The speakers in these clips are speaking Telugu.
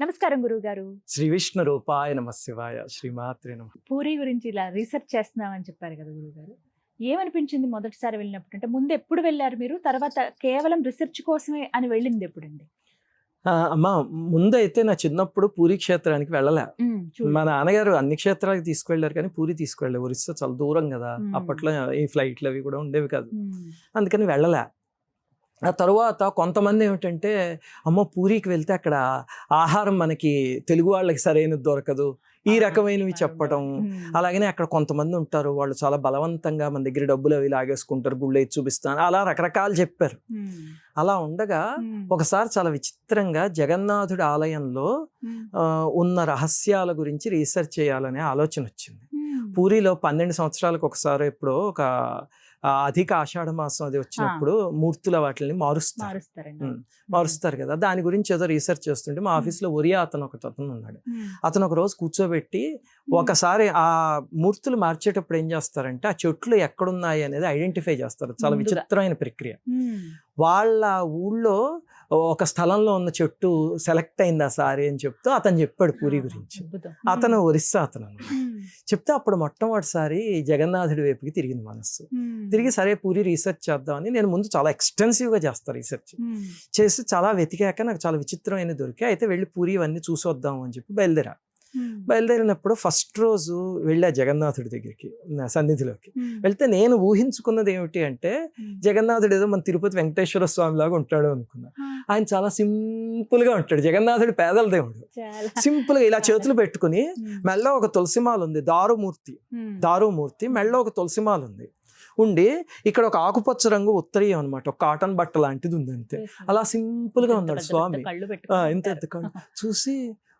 నమస్కారం గురువుగారు. శ్రీ విష్ణు రూపాయ నమ శివాయ శ్రీమాత్రే నమ. పూరి గురించి ఇలా రీసెర్చ్ చేస్తున్నామని చెప్పారు కదా గురువుగారు. ఏమనిపించింది మొదటిసారి వెళ్ళినప్పుడు? అంటే ముందు ఎప్పుడు వెళ్ళారు మీరు? తర్వాత కేవలం రీసెర్చ్ కోసమే అని వెళ్ళింది ఎప్పుడండి? అమ్మా, ముందైతే నా చిన్నప్పుడు పూరి క్షేత్రానికి వెళ్ళలే. మా నాన్నగారు అన్ని క్షేత్రాలకు తీసుకువెళ్ళారు కానీ పూరి తీసుకువెళ్ళారు. ఒరిస్సా చాలా దూరం కదా, అప్పట్లో ఈ ఫ్లైట్లు అవి కూడా ఉండేవి కాదు, అందుకని వెళ్ళలే. ఆ తర్వాత కొంతమంది ఏమిటంటే, అమ్మ పూరికి వెళ్తే అక్కడ ఆహారం మనకి తెలుగు వాళ్ళకి సరైనది దొరకదు, ఈ రకమైనవి చెప్పటం. అలాగనే అక్కడ కొంతమంది ఉంటారు, వాళ్ళు చాలా బలవంతంగా మన దగ్గర డబ్బులు అవి లాగేసుకుంటారు, గుళ్ళు ఎత్తి చూపిస్తాను, అలా రకరకాలు చెప్పారు. అలా ఉండగా ఒకసారి చాలా విచిత్రంగా జగన్నాథుడి ఆలయంలో ఉన్న రహస్యాల గురించి రీసెర్చ్ చేయాలనే ఆలోచన వచ్చింది. పూరిలో 12 సంవత్సరాలకు ఒకసారి ఎప్పుడో ఒక అధిక ఆషాఢ మాసం అది వచ్చినప్పుడు మూర్తుల వాటిని మారుస్తారు కదా, దాని గురించి ఏదో రీసెర్చ్ చేస్తుంటే మా ఆఫీస్లో ఒరియా అతను ఉన్నాడు. అతను ఒక రోజు కూర్చోబెట్టి ఒకసారి ఆ మూర్తులు మార్చేటప్పుడు ఏం చేస్తారంటే ఆ చెట్లు ఎక్కడున్నాయి అనేది ఐడెంటిఫై చేస్తారు. చాలా విచిత్రమైన ప్రక్రియ. వాళ్ళ ఊళ్ళో ఒక స్థలంలో ఉన్న చెట్టు సెలెక్ట్ అయింది ఆ సారి అని చెప్తూ అతను చెప్పాడు పూరి గురించి. అతను ఒరిస్సా అతను చెప్తే అప్పుడు మొట్టమొదటిసారి జగన్నాథుడి వైపుకి తిరిగింది మనస్సు. తిరిగి సరే పూరి రీసెర్చ్ చేద్దామని నేను ముందు చాలా ఎక్స్టెన్సివ్గా చేస్తాను రీసెర్చ్ చేసి చాలా వెతికాక నాకు చాలా విచిత్రమైన దొరికి అయితే వెళ్ళి పూరి ఇవన్నీ చూసొద్దాం అని చెప్పి బయలుదేరినప్పుడు ఫస్ట్ రోజు వెళ్ళా జగన్నాథుడి దగ్గరికి, సన్నిధిలోకి వెళ్తే నేను ఊహించుకున్నది ఏమిటి అంటే జగన్నాథుడు ఏదో మన తిరుపతి వెంకటేశ్వర స్వామి లాగా ఉంటాడు అనుకున్నా. ఆయన చాలా సింపుల్ గా ఉంటాడు. జగన్నాథుడు పేదల దేవుడు, సింపుల్ గా ఇలా చేతులు పెట్టుకుని మెల్ల ఒక తులసిమాల ఉంది, దారుమూర్తి మెల్ల ఒక తులసిమాల ఉండి ఇక్కడ ఒక ఆకుపచ్చ రంగు ఉత్తరీయం అనమాట, ఒక కాటన్ బట్ట లాంటిది ఉంది అంతే. అలా సింపుల్ గా ఉన్నాడు స్వామి. ఇంత కళ్ళు చూసి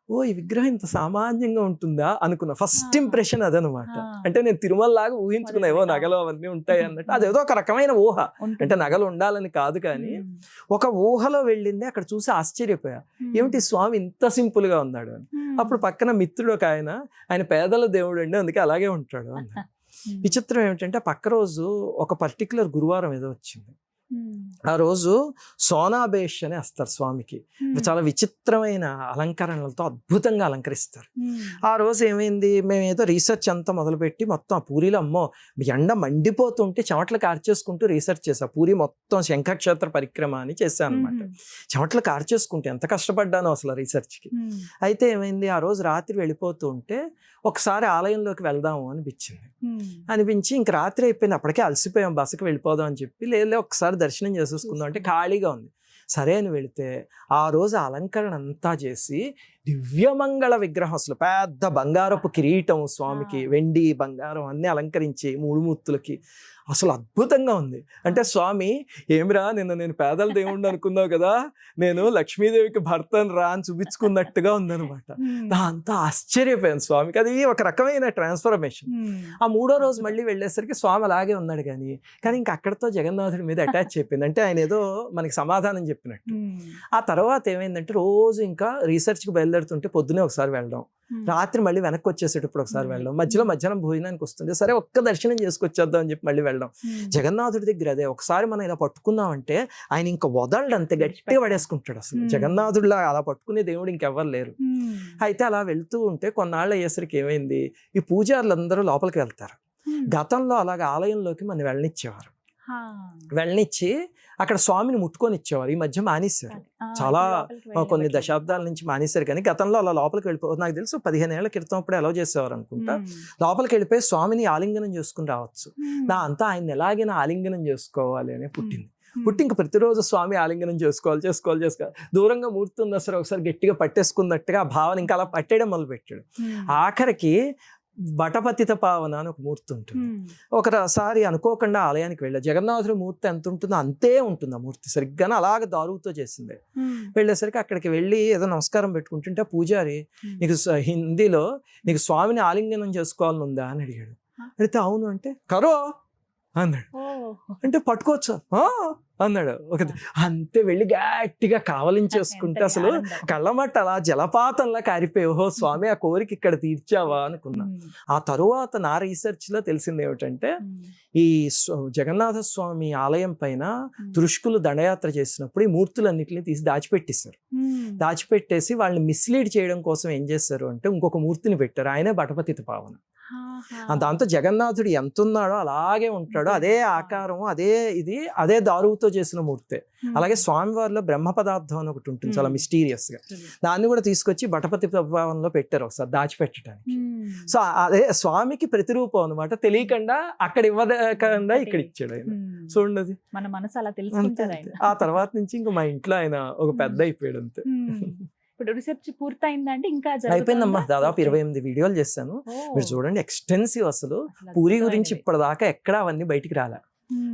ఓ ఈ విగ్రహం ఇంత సామాన్యంగా ఉంటుందా అనుకున్నా. ఫస్ట్ ఇంప్రెషన్ అదనమాట. అంటే నేను తిరుమల లాగా ఊహించుకున్నా, ఏవో నగలు అవన్నీ ఉంటాయి అన్నట్టు. అదేదో ఒక రకమైన ఊహ, అంటే నగలు ఉండాలని కాదు కానీ ఒక ఊహలో వెళ్ళింది. అక్కడ చూసి ఆశ్చర్యపోయా, ఏమిటి స్వామి ఇంత సింపుల్ గా ఉన్నాడు అని. అప్పుడు పక్కన మిత్రుడు ఒక ఆయన పేదల దేవుడు అండి, అందుకే అలాగే ఉంటాడు అన్నాడు. విచిత్రం ఏమిటంటే పక్క రోజు ఒక పర్టికులర్ గురువారం ఏదో వచ్చింది. ఆ రోజు సోనాబేష్ అని వస్తారు స్వామికి. చాలా విచిత్రమైన అలంకరణలతో అద్భుతంగా అలంకరిస్తారు. ఆ రోజు ఏమైంది, మేము ఏదో రీసెర్చ్ అంతా మొదలుపెట్టి మొత్తం ఆ పూరిలో అమ్మో ఎండ మండిపోతుంటే చెమటలు కార్చేసుకుంటూ రీసెర్చ్ చేసా. పూరి మొత్తం శంఖక్షేత్ర పరిక్రమ అని చేశాను అనమాట. చెమటలు కార్చేసుకుంటే ఎంత కష్టపడ్డానో అసలు రీసెర్చ్కి. అయితే ఏమైంది, ఆ రోజు రాత్రి వెళ్ళిపోతూ ఉంటే ఒకసారి ఆలయంలోకి వెళ్దాము అనిపించి ఇంక రాత్రి అయిపోయింది, అప్పటికే అలసిపోయాం, బసకి వెళ్ళిపోదాం అని చెప్పి లేదు ఒకసారి దర్శనం చేసేసుకుందాం అంటే ఖాళీగా ఉంది. సరే అని వెళితే ఆ రోజు అలంకరణ అంతా చేసి దివ్యమంగళ విగ్రహం, అసలు పెద్ద బంగారపు కిరీటం స్వామికి, వెండి బంగారం అన్నీ అలంకరించి 3 మూర్తులకి అసలు అద్భుతంగా ఉంది. అంటే స్వామి ఏమిరా నేను పేదల దేవుణ్ణి అనుకున్నావు కదా, నేను లక్ష్మీదేవికి భర్తను రా అని చూపించుకున్నట్టుగా ఉందనమాట. అంతా ఆశ్చర్యపోయాను స్వామికి. అది ఒక రకమైన ట్రాన్స్ఫర్మేషన్. ఆ 3వ రోజు మళ్ళీ వెళ్ళేసరికి స్వామి అలాగే ఉన్నాడు కానీ ఇంకా అక్కడితో జగన్నాథుడి మీద అటాచ్ అయిపోయింది. అంటే ఆయన ఏదో మనకి సమాధానం చెప్పినట్టు. ఆ తర్వాత ఏమైందంటే రోజు ఇంకా రీసెర్చ్కి బయలుదేరుతుంటే పొద్దునే ఒకసారి వెళ్ళడం, రాత్రి మళ్ళీ వెనక్కి వచ్చేసేటప్పుడు ఒకసారి వెళ్ళడం, మధ్యాహ్నం భోజనానికి వస్తుంది, సరే ఒక్క దర్శనం చేసుకొచ్చేద్దాం అని చెప్పి మళ్ళీ వెళ్ళడం. జగన్నాథుడి దగ్గర అదే ఒకసారి మనం ఇలా పట్టుకున్నామంటే ఆయన ఇంకా వదలడు, అంతే గట్టిగా పడేసుకుంటాడు. అసలు జగన్నాథుడిలా అలా పట్టుకునే దేవుడు ఇంకెవ్వరు లేరు. అయితే అలా వెళ్తూ ఉంటే కొన్నాళ్ళు అయ్యేసరికి ఏమైంది, ఈ పూజారులు అందరూ లోపలికి వెళ్తారు. గతంలో అలాగే ఆలయంలోకి మనం వెళ్ళనిచ్చి అక్కడ స్వామిని ముట్టుకొని ఇచ్చేవారు. ఈ మధ్య మానేశారు, చాలా కొన్ని దశాబ్దాల నుంచి మానేశారు. కానీ గతంలో అలా లోపలికి వెళ్ళిపో, నాకు తెలుసు 15 ఏళ్ల క్రితం అప్పుడు ఎలా చేసేవారు అనుకుంటా. లోపలికి వెళ్ళిపోయి స్వామిని ఆలింగనం చేసుకుని రావచ్చు. నా అంతా ఆయన ఎలాగైనా ఆలింగనం చేసుకోవాలి అని పుట్టి ఇంక ప్రతిరోజు స్వామి ఆలింగనం చేసుకోవాలి. దూరంగా మూర్తి ఉందా సరే ఒకసారి గట్టిగా పట్టేసుకున్నట్టుగా ఆ భావన ఇంకా అలా పట్టేయడం మొదలు పెట్టాడు. ఆఖరికి బటపతిత పావన అని ఒక మూర్తి ఉంటుంది. ఒకసారి అనుకోకుండా ఆలయానికి వెళ్ళా. జగన్నాథుడి మూర్తి ఎంత ఉంటుందో అంతే ఉంటుంది ఆ మూర్తి, సరిగ్గానే అలాగ దారుతో చేసింది. వెళ్ళేసరికి అక్కడికి వెళ్ళి ఏదో నమస్కారం పెట్టుకుంటుంటే పూజారి నీకు హిందీలో నీకు స్వామిని ఆలింగనం చేసుకోవాలని ఉందా అని అడిగాడు. అడిగితే అవును అంటే కరో అన్నాడు. ఓ. అంటే పట్టుకోవచ్చు అన్నాడు. అంతే వెళ్ళి గట్టిగా కావలించేసుకుంటే ఎంత అసలు ఆనందం. కళ్ళమట్ట అలా జలపాతంలా కారిపోయి, ఓహో స్వామి ఆ కోరిక ఇక్కడ తీర్చావా అనుకున్నా. ఆ తరువాత నా రీసెర్చ్ లో తెలిసింది ఏమిటంటే, ఈ జగన్నాథ స్వామి ఆలయం పైన తురుష్కులు దండయాత్ర చేసినప్పుడు ఈ మూర్తులన్నిటిని తీసి దాచిపెట్టేశారు. దాచిపెట్టేసి వాళ్ళని మిస్లీడ్ చేయడం కోసం ఏం చేశారు అంటే ఇంకొక మూర్తిని పెట్టారు. ఆయనే బటపతిత పావన. దాంతో జగన్నాథుడు ఎంత ఉన్నాడో అలాగే ఉంటాడు, అదే ఆకారం, అదే దారువుతో చేసిన మూర్తే. అలాగే స్వామివారిలో బ్రహ్మ పదార్థం అని ఒకటి ఉంటుంది చాలా మిస్టీరియస్ గా, దాన్ని కూడా తీసుకొచ్చి బటపతి ప్రభావంలో పెట్టారు ఒకసారి దాచిపెట్టడానికి. సో అదే స్వామికి ప్రతిరూపం అనమాట. తెలియకుండా అక్కడ ఇవ్వకుండా ఇక్కడ ఇచ్చాడు ఆయన. చూడండి, మన మనసు అలా తెలుసుకుంటారు ఆయన. ఆ తర్వాత నుంచి ఇంకా మా ఇంట్లో ఆయన ఒక పెద్ద అయిపోయాడు అంతే. ఇప్పుడు రీసెర్చ్ పూర్తయిందంటే ఇంకా అయిపోయిందమ్మా. దాదాపు 28 వీడియోలు చేశాను. మీరు చూడండి, ఎక్స్టెన్సివ్. అసలు పూరి గురించి ఇప్పటిదాకా ఎక్కడ అవన్నీ బయటికి రాలే.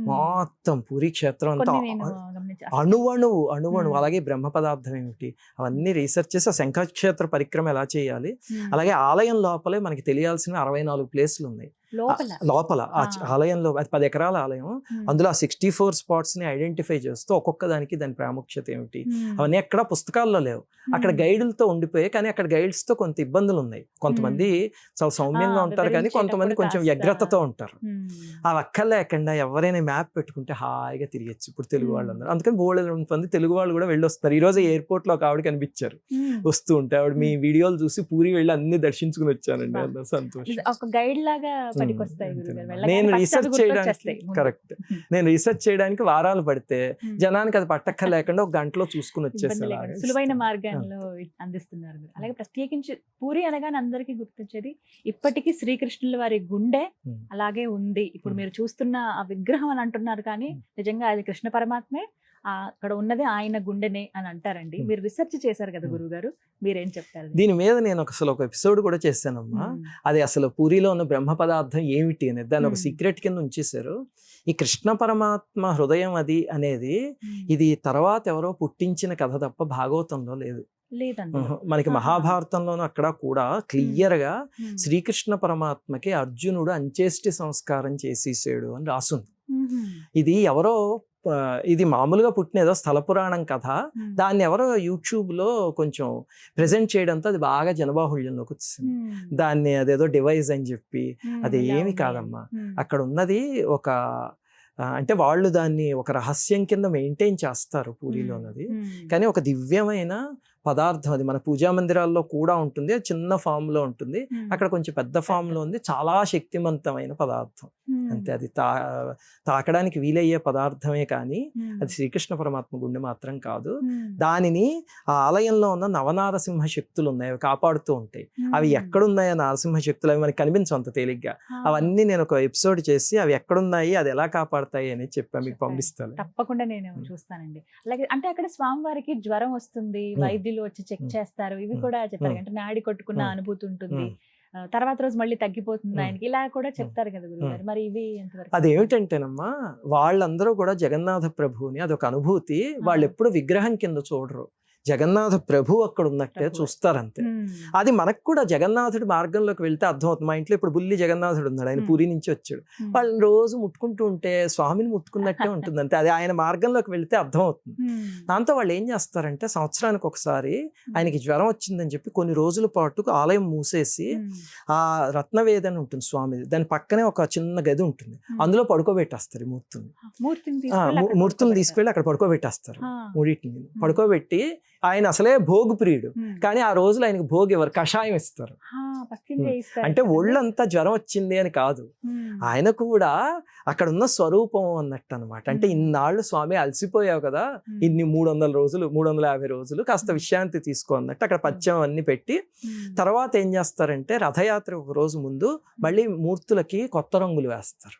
మొత్తం పూరి క్షేత్రం అంతా అణువణువు, అలాగే బ్రహ్మ పదార్థం ఏమిటి అవన్నీ రీసెర్చ్ చేసి, ఆ శంఖక్షేత్ర పరిక్రమ ఎలా చేయాలి, అలాగే ఆలయం లోపలే మనకి తెలియాల్సిన 64 ప్లేసులు ఉన్నాయి లోపల. ఆ ఆలయంలో అది 10 ఎకరాల ఆలయం. అందులో ఆ 64 స్పాట్స్ ని ఐడెంటిఫై చేస్తూ ఒక్కొక్క దానికి దాని ప్రాముఖ్యత ఏమిటి అవన్నీ ఎక్కడ పుస్తకాల్లో లేవు. అక్కడ గైడులతో ఉండిపోయాయి, కానీ అక్కడ గైడ్స్ తో కొంత ఇబ్బందులు ఉన్నాయి. కొంతమంది చాలా సౌమ్యంగా ఉంటారు, కానీ కొంతమంది కొంచెం వ్యగ్రతతో ఉంటారు. ఆ అక్కర్లేకుండా ఎవరైనా మ్యాప్ పెట్టుకుంటే హాయిగా తిరిగచ్చు ఇప్పుడు తెలుగు వాళ్ళందరూ. అందుకని బోల్డ్ మంది తెలుగు వాళ్ళు కూడా వెళ్ళొస్తారు. ఈ రోజు ఎయిర్పోర్ట్ లో ఒక ఆవిడ కనిపించారు వస్తూ ఉంటే, ఆవిడ మీ వీడియోలు చూసి పూరి వెళ్ళి అన్ని దర్శించుకుని వచ్చానండి. అందరూ సంతోషం. ఒక గైడ్ లాగా నేను రీసెర్చ్ చేయడానికి కరెక్ట్, నేను రీసెర్చ్ చేయడానికి వారాలు పడితే జనానికి అది పట్టక్క లేకుండా ఒక గంటలో చూసుకుని వచ్చేసారు. సులువైన మార్గంలో అందిస్తున్నారు. అలాగే ప్రత్యేకించి పూరి అనగానే అందరికీ గుర్తొచ్చేది ఇప్పటికీ శ్రీకృష్ణుల వారి గుండె అలాగే ఉంది. ఇప్పుడు మీరు చూస్తున్న ఆ విగ్రహం అని అంటున్నారు, కానీ నిజంగా అది కృష్ణ పరమాత్మే, అక్కడ ఉన్నది ఆయన గుండెనే అని అంటారండి. మీరు రీసెర్చ్ చేశారు కదా గురువు గారు, మీరేం చెప్తారు దీని మీద? నేను అసలు ఒక ఎపిసోడ్ కూడా చేశానమ్మా. అది అసలు పూరిలో ఉన్న బ్రహ్మ పదార్థం ఏమిటి అనేది దాన్ని ఒక సీక్రెట్ కింద ఉంచేశారు. ఈ కృష్ణ పరమాత్మ హృదయం అది అనేది ఇది తర్వాత ఎవరో పుట్టించిన కథ తప్ప భాగవతంలో లేదు. మనకి మహాభారతంలోనూ అక్కడ కూడా క్లియర్ గా శ్రీకృష్ణ పరమాత్మకి అర్జునుడు అంచేష్టి సంస్కారం చేసేసాడు అని రాసుంది. ఇది ఎవరో, ఇది మామూలుగా పుట్టిన ఏదో స్థల పురాణం కథ, దాన్ని ఎవరో యూట్యూబ్ లో కొంచెం ప్రెజెంట్ చేయడంతో అది బాగా జనబాహుళ్యంలోకి వచ్చింది. దాన్ని అదేదో డివైస్ అని చెప్పి, అది ఏమి కాదమ్మా. అక్కడ ఉన్నది ఒక అంటే వాళ్ళు దాన్ని ఒక రహస్యం కింద మెయింటైన్ చేస్తారు పూరిలోనది, కానీ ఒక దివ్యమైన పదార్థం అది. మన పూజా మందిరాల్లో కూడా ఉంటుంది, చిన్న ఫామ్ లో ఉంటుంది, అక్కడ కొంచెం పెద్ద ఫామ్ లో ఉంది. చాలా శక్తివంతమైన పదార్థం అంతే. అది తాకడానికి వీలయ్యే పదార్థమే, కానీ అది శ్రీకృష్ణ పరమాత్మ గుండె మాత్రం కాదు. దానిని ఆ ఆలయంలో ఉన్న నవనారసింహ శక్తులు ఉన్నాయి, అవి కాపాడుతూ ఉంటాయి. అవి ఎక్కడున్నాయో నరసింహ శక్తులు, అవి మనకి కనిపించవు అంత తేలిగ్గా. అవన్నీ నేను ఒక ఎపిసోడ్ చేసి అవి ఎక్కడున్నాయి, అది ఎలా కాపాడుతాయి అని చెప్పి మీకు పంపిస్తాను. తప్పకుండా నేను చూస్తానండి. అలాగే అంటే అక్కడ స్వామివారికి జ్వరం వస్తుంది, వైద్యులు వచ్చి చెక్ చేస్తారు, ఇవి కూడా చెప్పారు. అంటే నాడి కొట్టుకున్న అనుభూతి ఉంటుంది, తర్వాత రోజు మళ్ళీ తగ్గిపోతుంది ఆయనకి, ఇలా కూడా చెప్తారు కదా గురుగారు. మరి ఇవి ఎంతవరకు? అదేమిటంటేనమ్మా, వాళ్ళందరూ కూడా జగన్నాథ ప్రభువుని అదొక అనుభూతి, వాళ్ళు ఎప్పుడు విగ్రహం కింద చూడరు, జగన్నాథ ప్రభు అక్కడ ఉన్నట్టే చూస్తారంతే. అది మనకు కూడా జగన్నాథుడి మార్గంలోకి వెళ్తే అర్థమవుతుంది. మా ఇంట్లో ఇప్పుడు బుల్లి జగన్నాథుడు ఉన్నాడు, ఆయన పూరి నుంచి వచ్చాడు. వాళ్ళని రోజు ముట్టుకుంటూ ఉంటే స్వామిని ముట్టుకున్నట్టే ఉంటుంది అంతే. అది ఆయన మార్గంలోకి వెళ్తే అర్థమవుతుంది. దాంతో వాళ్ళు ఏం చేస్తారంటే, సంవత్సరానికి ఒకసారి ఆయనకి జ్వరం వచ్చిందని చెప్పి కొన్ని రోజుల పాటు ఆలయం మూసేసి ఆ రత్నవేదన ఉంటుంది స్వామిది, దాని పక్కనే ఒక చిన్న గది ఉంటుంది, అందులో పడుకోబెట్టేస్తారు మూర్తులను తీసుకెళ్ళి అక్కడ పడుకోబెట్టేస్తారు. మూడింటిని పడుకోబెట్టి, ఆయన అసలే భోగు ప్రియుడు, కానీ ఆ రోజులు ఆయనకు భోగి ఎవరు కషాయం ఇస్తారు. అంటే ఒళ్ళంతా జ్వరం వచ్చింది అని కాదు, ఆయన కూడా అక్కడ ఉన్న స్వరూపం అన్నట్టు అనమాట. అంటే ఇన్నాళ్ళు స్వామి అలసిపోయావు కదా, ఇన్ని 300 రోజులు 350 రోజులు కాస్త విశ్రాంతి తీసుకో అన్నట్టు అక్కడ పచ్చం అన్ని పెట్టి, తర్వాత ఏం చేస్తారంటే రథయాత్ర ఒక రోజు ముందు మళ్ళీ మూర్తులకి కొత్త రంగులు వేస్తారు.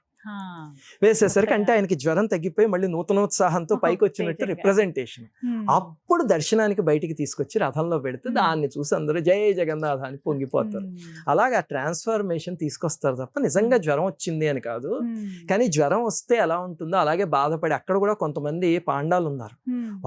వేసేసరికి అంటే ఆయనకి జ్వరం తగ్గిపోయి మళ్ళీ నూతనోత్సాహంతో పైకి వచ్చినట్టు రిప్రజెంటేషన్. అప్పుడు దర్శనానికి బయటికి తీసుకొచ్చి రథంలో పెడితే దాన్ని చూసి అందరూ జయ జగన్నాథ అని పొంగిపోతారు. అలాగే ట్రాన్స్ఫర్మేషన్ తీసుకొస్తారు తప్ప నిజంగా జ్వరం వచ్చింది అని కాదు. కానీ జ్వరం వస్తే ఎలా ఉంటుందో అలాగే బాధపడి, అక్కడ కూడా కొంతమంది పాండాలు ఉన్నారు,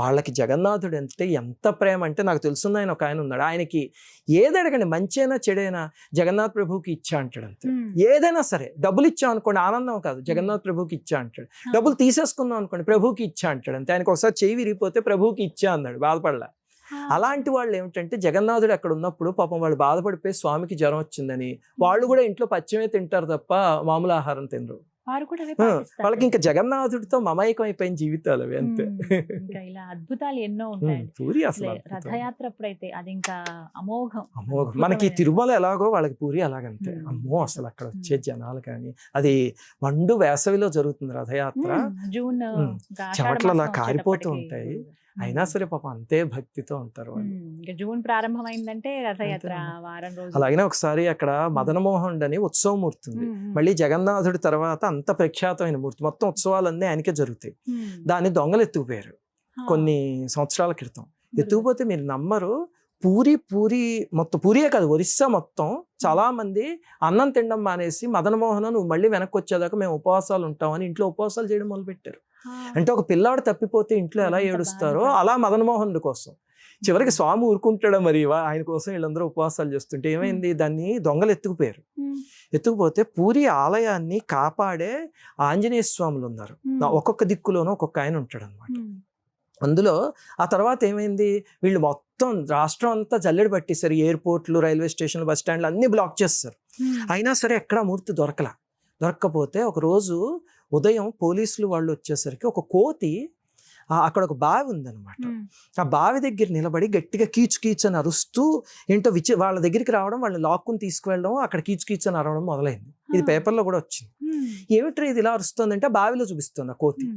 వాళ్ళకి జగన్నాథుడు అంటే ఎంత ప్రేమ అంటే, నాకు తెలుసున్న ఆయన ఒక ఆయన ఉన్నాడు, ఆయనకి ఏదడగండి మంచైనా చెడైనా జగన్నాథ్ ప్రభుకి ఇచ్చా అంటాడు అంతే. ఏదైనా సరే డబ్బులు ఇచ్చాం అనుకోండి ఆనందం కాదు, జగన్నాథ్ ప్రభుకి ఇచ్చా అంటాడు. డబ్బులు తీసేసుకుందాం అనుకోండి, ప్రభుకి ఇచ్చా అంటాడు అంతే. ఆయనకు ఒకసారి చెయ్యి విరిగిపోతే ప్రభుకి ఇచ్చా అన్నాడు, బాధపడలా. అలాంటి వాళ్ళు ఏమిటంటే జగన్నాథుడు అక్కడ ఉన్నప్పుడు పాపం వాళ్ళు బాధపడిపోయి స్వామికి జ్వరం వచ్చిందని వాళ్ళు కూడా ఇంట్లో పచ్చిమే తింటారు తప్ప మామూలు ఆహారం తినరు. వాళ్ళకి ఇంకా జగన్నాథుడితో మమైకం అయిపోయిన జీవితాలు అవి అంతే. ఇంకా ఇలా అద్భుతాలు ఎన్నో ఉంటాయి. పూరి అసలు రథయాత్ర అప్పుడైతే అది ఇంకా అమోఘం. మనకి తిరుమల ఎలాగో వాళ్ళకి పూరి అలాగంతే. అమ్మో అసలు అక్కడ వచ్చే జనాలు కానీ, అది మండు వేసవిలో జరుగుతుంది రథయాత్ర, జూన్ చెమట్లలా కారిపోతూ ఉంటాయి. అయినా సరే పాపం అంతే భక్తితో ఉంటారు వాళ్ళు. జూన్ ప్రారంభమైందంటే రథయాత్ర వారం రోజులు. అలాగనే ఒకసారి అక్కడ మదనమోహన్ అని ఉత్సవమూర్తి ఉంది. మళ్ళీ జగన్నాథుడి తర్వాత అంత ప్రఖ్యాతమైన మూర్తి, మొత్తం ఉత్సవాలన్నీ ఆయనకే జరుగుతాయి. దాన్ని దొంగలు ఎత్తుకుపోయారు కొన్ని సంవత్సరాల క్రితం. ఎత్తుకుపోతే మీరు నమ్మరు, పూరి మొత్తం పూరియే కాదు, ఒరిస్సా మొత్తం చాలా మంది అన్నం తినడం మానేసి మదనమోహన్ నువ్వు మళ్ళీ వెనక్కి వచ్చేదాకా మేము ఉపవాసాలు ఉంటామని ఇంట్లో ఉపవాసాలు చేయడం మొదలుపెట్టారు. అంటే ఒక పిల్లాడు తప్పిపోతే ఇంట్లో ఎలా ఏడుస్తారో అలా మదనమోహన్ కోసం. చివరికి స్వామి ఊరుకుంటాడా మరి, ఆయన కోసం వీళ్ళందరూ ఉపవాసాలు చేస్తుంటే ఏమైంది, దాన్ని దొంగలు ఎత్తుకుపోయారు. ఎత్తుకుపోతే పూరి ఆలయాన్ని కాపాడే ఆంజనేయ స్వాములు ఉన్నారు, ఒక్కొక్క దిక్కులోనూ ఒక్కొక్క ఆయన ఉంటాడు అనమాట. అందులో ఆ తర్వాత ఏమైంది, వీళ్ళు మొత్తం రాష్ట్రం అంతా జల్లెడ పట్టేశారు. ఎయిర్పోర్ట్లు, రైల్వే స్టేషన్లు, బస్ స్టాండ్లు అన్ని బ్లాక్ చేస్తారు. అయినా సరే ఎక్కడ మూర్తి దొరక్కపోతే ఒక రోజు ఉదయం పోలీసులు వాళ్ళు వచ్చేసరికి ఒక కోతి అక్కడ ఒక బావి ఉందన్నమాట. ఆ బావి దగ్గర నిలబడి గట్టిగా కీచు అని అరుస్తూ ఏంటో వాళ్ళ దగ్గరికి రావడం, వాళ్ళని లాక్కుని తీసుకువెళ్ళడం, అక్కడ కీచు అని అరవడం మొదలైంది. ఇది పేపర్లో కూడా వచ్చింది. ఏమిట్రా ఇది ఇలా అరుస్తుందంటే బావిలో చూపిస్తుంది ఆ కోతి.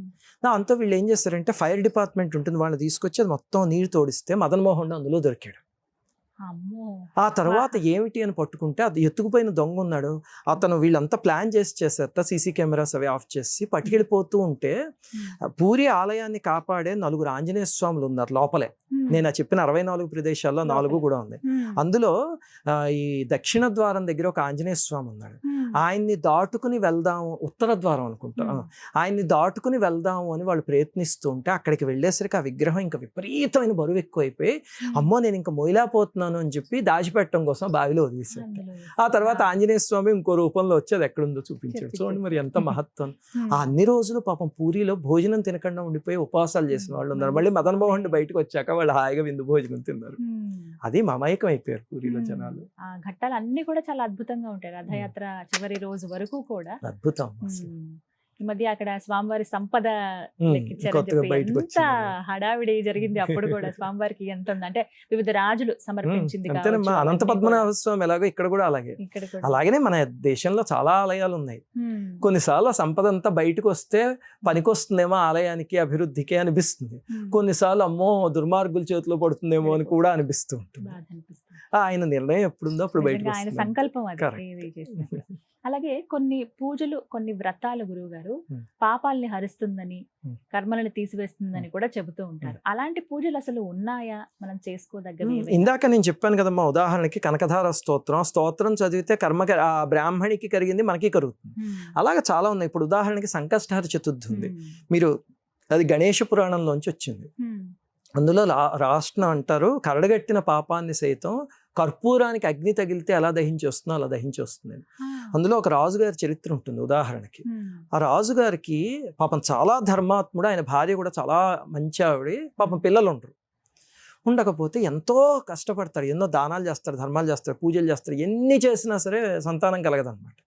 అంతా వీళ్ళు ఏం చేస్తారంటే ఫైర్ డిపార్ట్మెంట్ ఉంటుంది, వాళ్ళని తీసుకొచ్చి అది మొత్తం నీరు తోడిస్తే మదన్మోహన్ అందులో దొరికాడు. ఆ తర్వాత ఏమిటి అని పట్టుకుంటే అది ఎత్తుకుపోయిన దొంగ ఉన్నాడు. అతను వీళ్ళంతా ప్లాన్ చేశారట, సీసీ కెమెరాస్ అవి ఆఫ్ చేసి పట్టుకెళ్ళిపోతూ ఉంటే పూరి ఆలయాన్ని కాపాడే 4 ఆంజనేయ స్వాములు ఉన్నారు లోపలే. నేను చెప్పిన 64 ప్రదేశాల్లో 4 కూడా ఉంది. అందులో ఈ దక్షిణ ద్వారం దగ్గర ఒక ఆంజనేయ స్వామి ఉన్నాడు. ఆయన్ని దాటుకుని వెళ్దాము, ఉత్తర ద్వారం అనుకుంటా, ఆయన్ని దాటుకుని వెళ్దాము అని వాళ్ళు ప్రయత్నిస్తూ ఉంటే అక్కడికి వెళ్ళేసరికి ఆ విగ్రహం ఇంకా విపరీతమైన బరువు ఎక్కువైపోయి అమ్మో నేను ఇంకా మొయిలాపోతున్నాను అని చెప్పి దాచిపెట్టడం కోసం బావిలో వదిలేశాడు. ఆ తర్వాత ఆంజనేయ స్వామి ఇంకో రూపంలో వచ్చి అది ఎక్కడుందో చూపించాడు. చూడండి మరి ఎంత మహత్వం. ఆ అన్ని రోజులు పాపం పూరిలో భోజనం తినకుండా ఉండిపోయి ఉపవాసాలు చేసిన వాళ్ళు ఉన్నారు. మళ్ళీ మదన్మోహన్ బయటకు వచ్చాక వాళ్ళు హాయిగా విందు భోజనం తిన్నారు. అది మమైకం అయిపోయారు పూరిలో జనాలు. ఆ ఘట్టాలు అన్ని కూడా చాలా అద్భుతంగా ఉంటాయి. రథయాత్ర చివరి రోజు వరకు కూడా అద్భుతం. ఈ మధ్య అక్కడ స్వామివారి సంపద ఎంత హడావిడి జరిగింది. అప్పుడు కూడా స్వామివారికి ఎంత ఉంది అంటే వివిధ రాజులు సమర్పించింది. అనంత పద్మనాభ స్వామి ఎలాగో ఇక్కడ కూడా అలాగే. అలాగనే మన దేశంలో చాలా ఆలయాలు ఉన్నాయి. కొన్నిసార్లు ఆ సంపద అంతా బయటకు వస్తే పనికొస్తుందేమో ఆలయానికి, అభివృద్ధికి అనిపిస్తుంది. కొన్నిసార్లు అమ్మో దుర్మార్గుల చేతిలో పడుతుందేమో అని కూడా అనిపిస్తూ ఉంటుంది. ఆయన నిర్ణయం ఎప్పుడుందో అప్పుడు బయటకు ఆయన సంకల్పం అది. అలాగే కొన్ని పూజలు, కొన్ని వ్రతాలు గురువు గారు పాపాలని హరిస్తుందని, కర్మలను తీసివేస్తుందని కూడా చెబుతూ ఉంటారు. అలాంటి పూజలు అసలు ఉన్నాయా, మనం చేసుకోదగ్గవి? ఇందాక నేను చెప్పాను కదమ్మా, ఉదాహరణకి కనకధార స్తోత్రం చదివితే కర్మ ఆ బ్రాహ్మణికి కరిగింది మనకి కరుగుతుంది. అలాగే చాలా ఉన్నాయి. ఇప్పుడు ఉదాహరణకి సంకష్టహర చతుర్థి ఉంది, మీరు అది గణేష పురాణంలోంచి వచ్చింది. అందులో రాష్ట్రం అంటారు, కరడగట్టిన పాపాన్ని సైతం కర్పూరానికి అగ్ని తగిలితే ఎలా దహించి వస్తుందో అలా దహించి వస్తుంది. అందులో ఒక రాజుగారి చరిత్ర ఉంటుంది. ఉదాహరణకి ఆ రాజుగారికి పాపం చాలా ధర్మాత్ముడు, ఆయన భార్య కూడా చాలా మంచి ఆవిడ, పాపం పిల్లలు ఉండకపోతే ఎంతో కష్టపడతాడు, ఎన్నో దానాలు చేస్తాడు, ధర్మాలు చేస్తాడు, పూజలు చేస్తాడు, ఎన్ని చేసినా సరే సంతానం కలగదన్నమాట.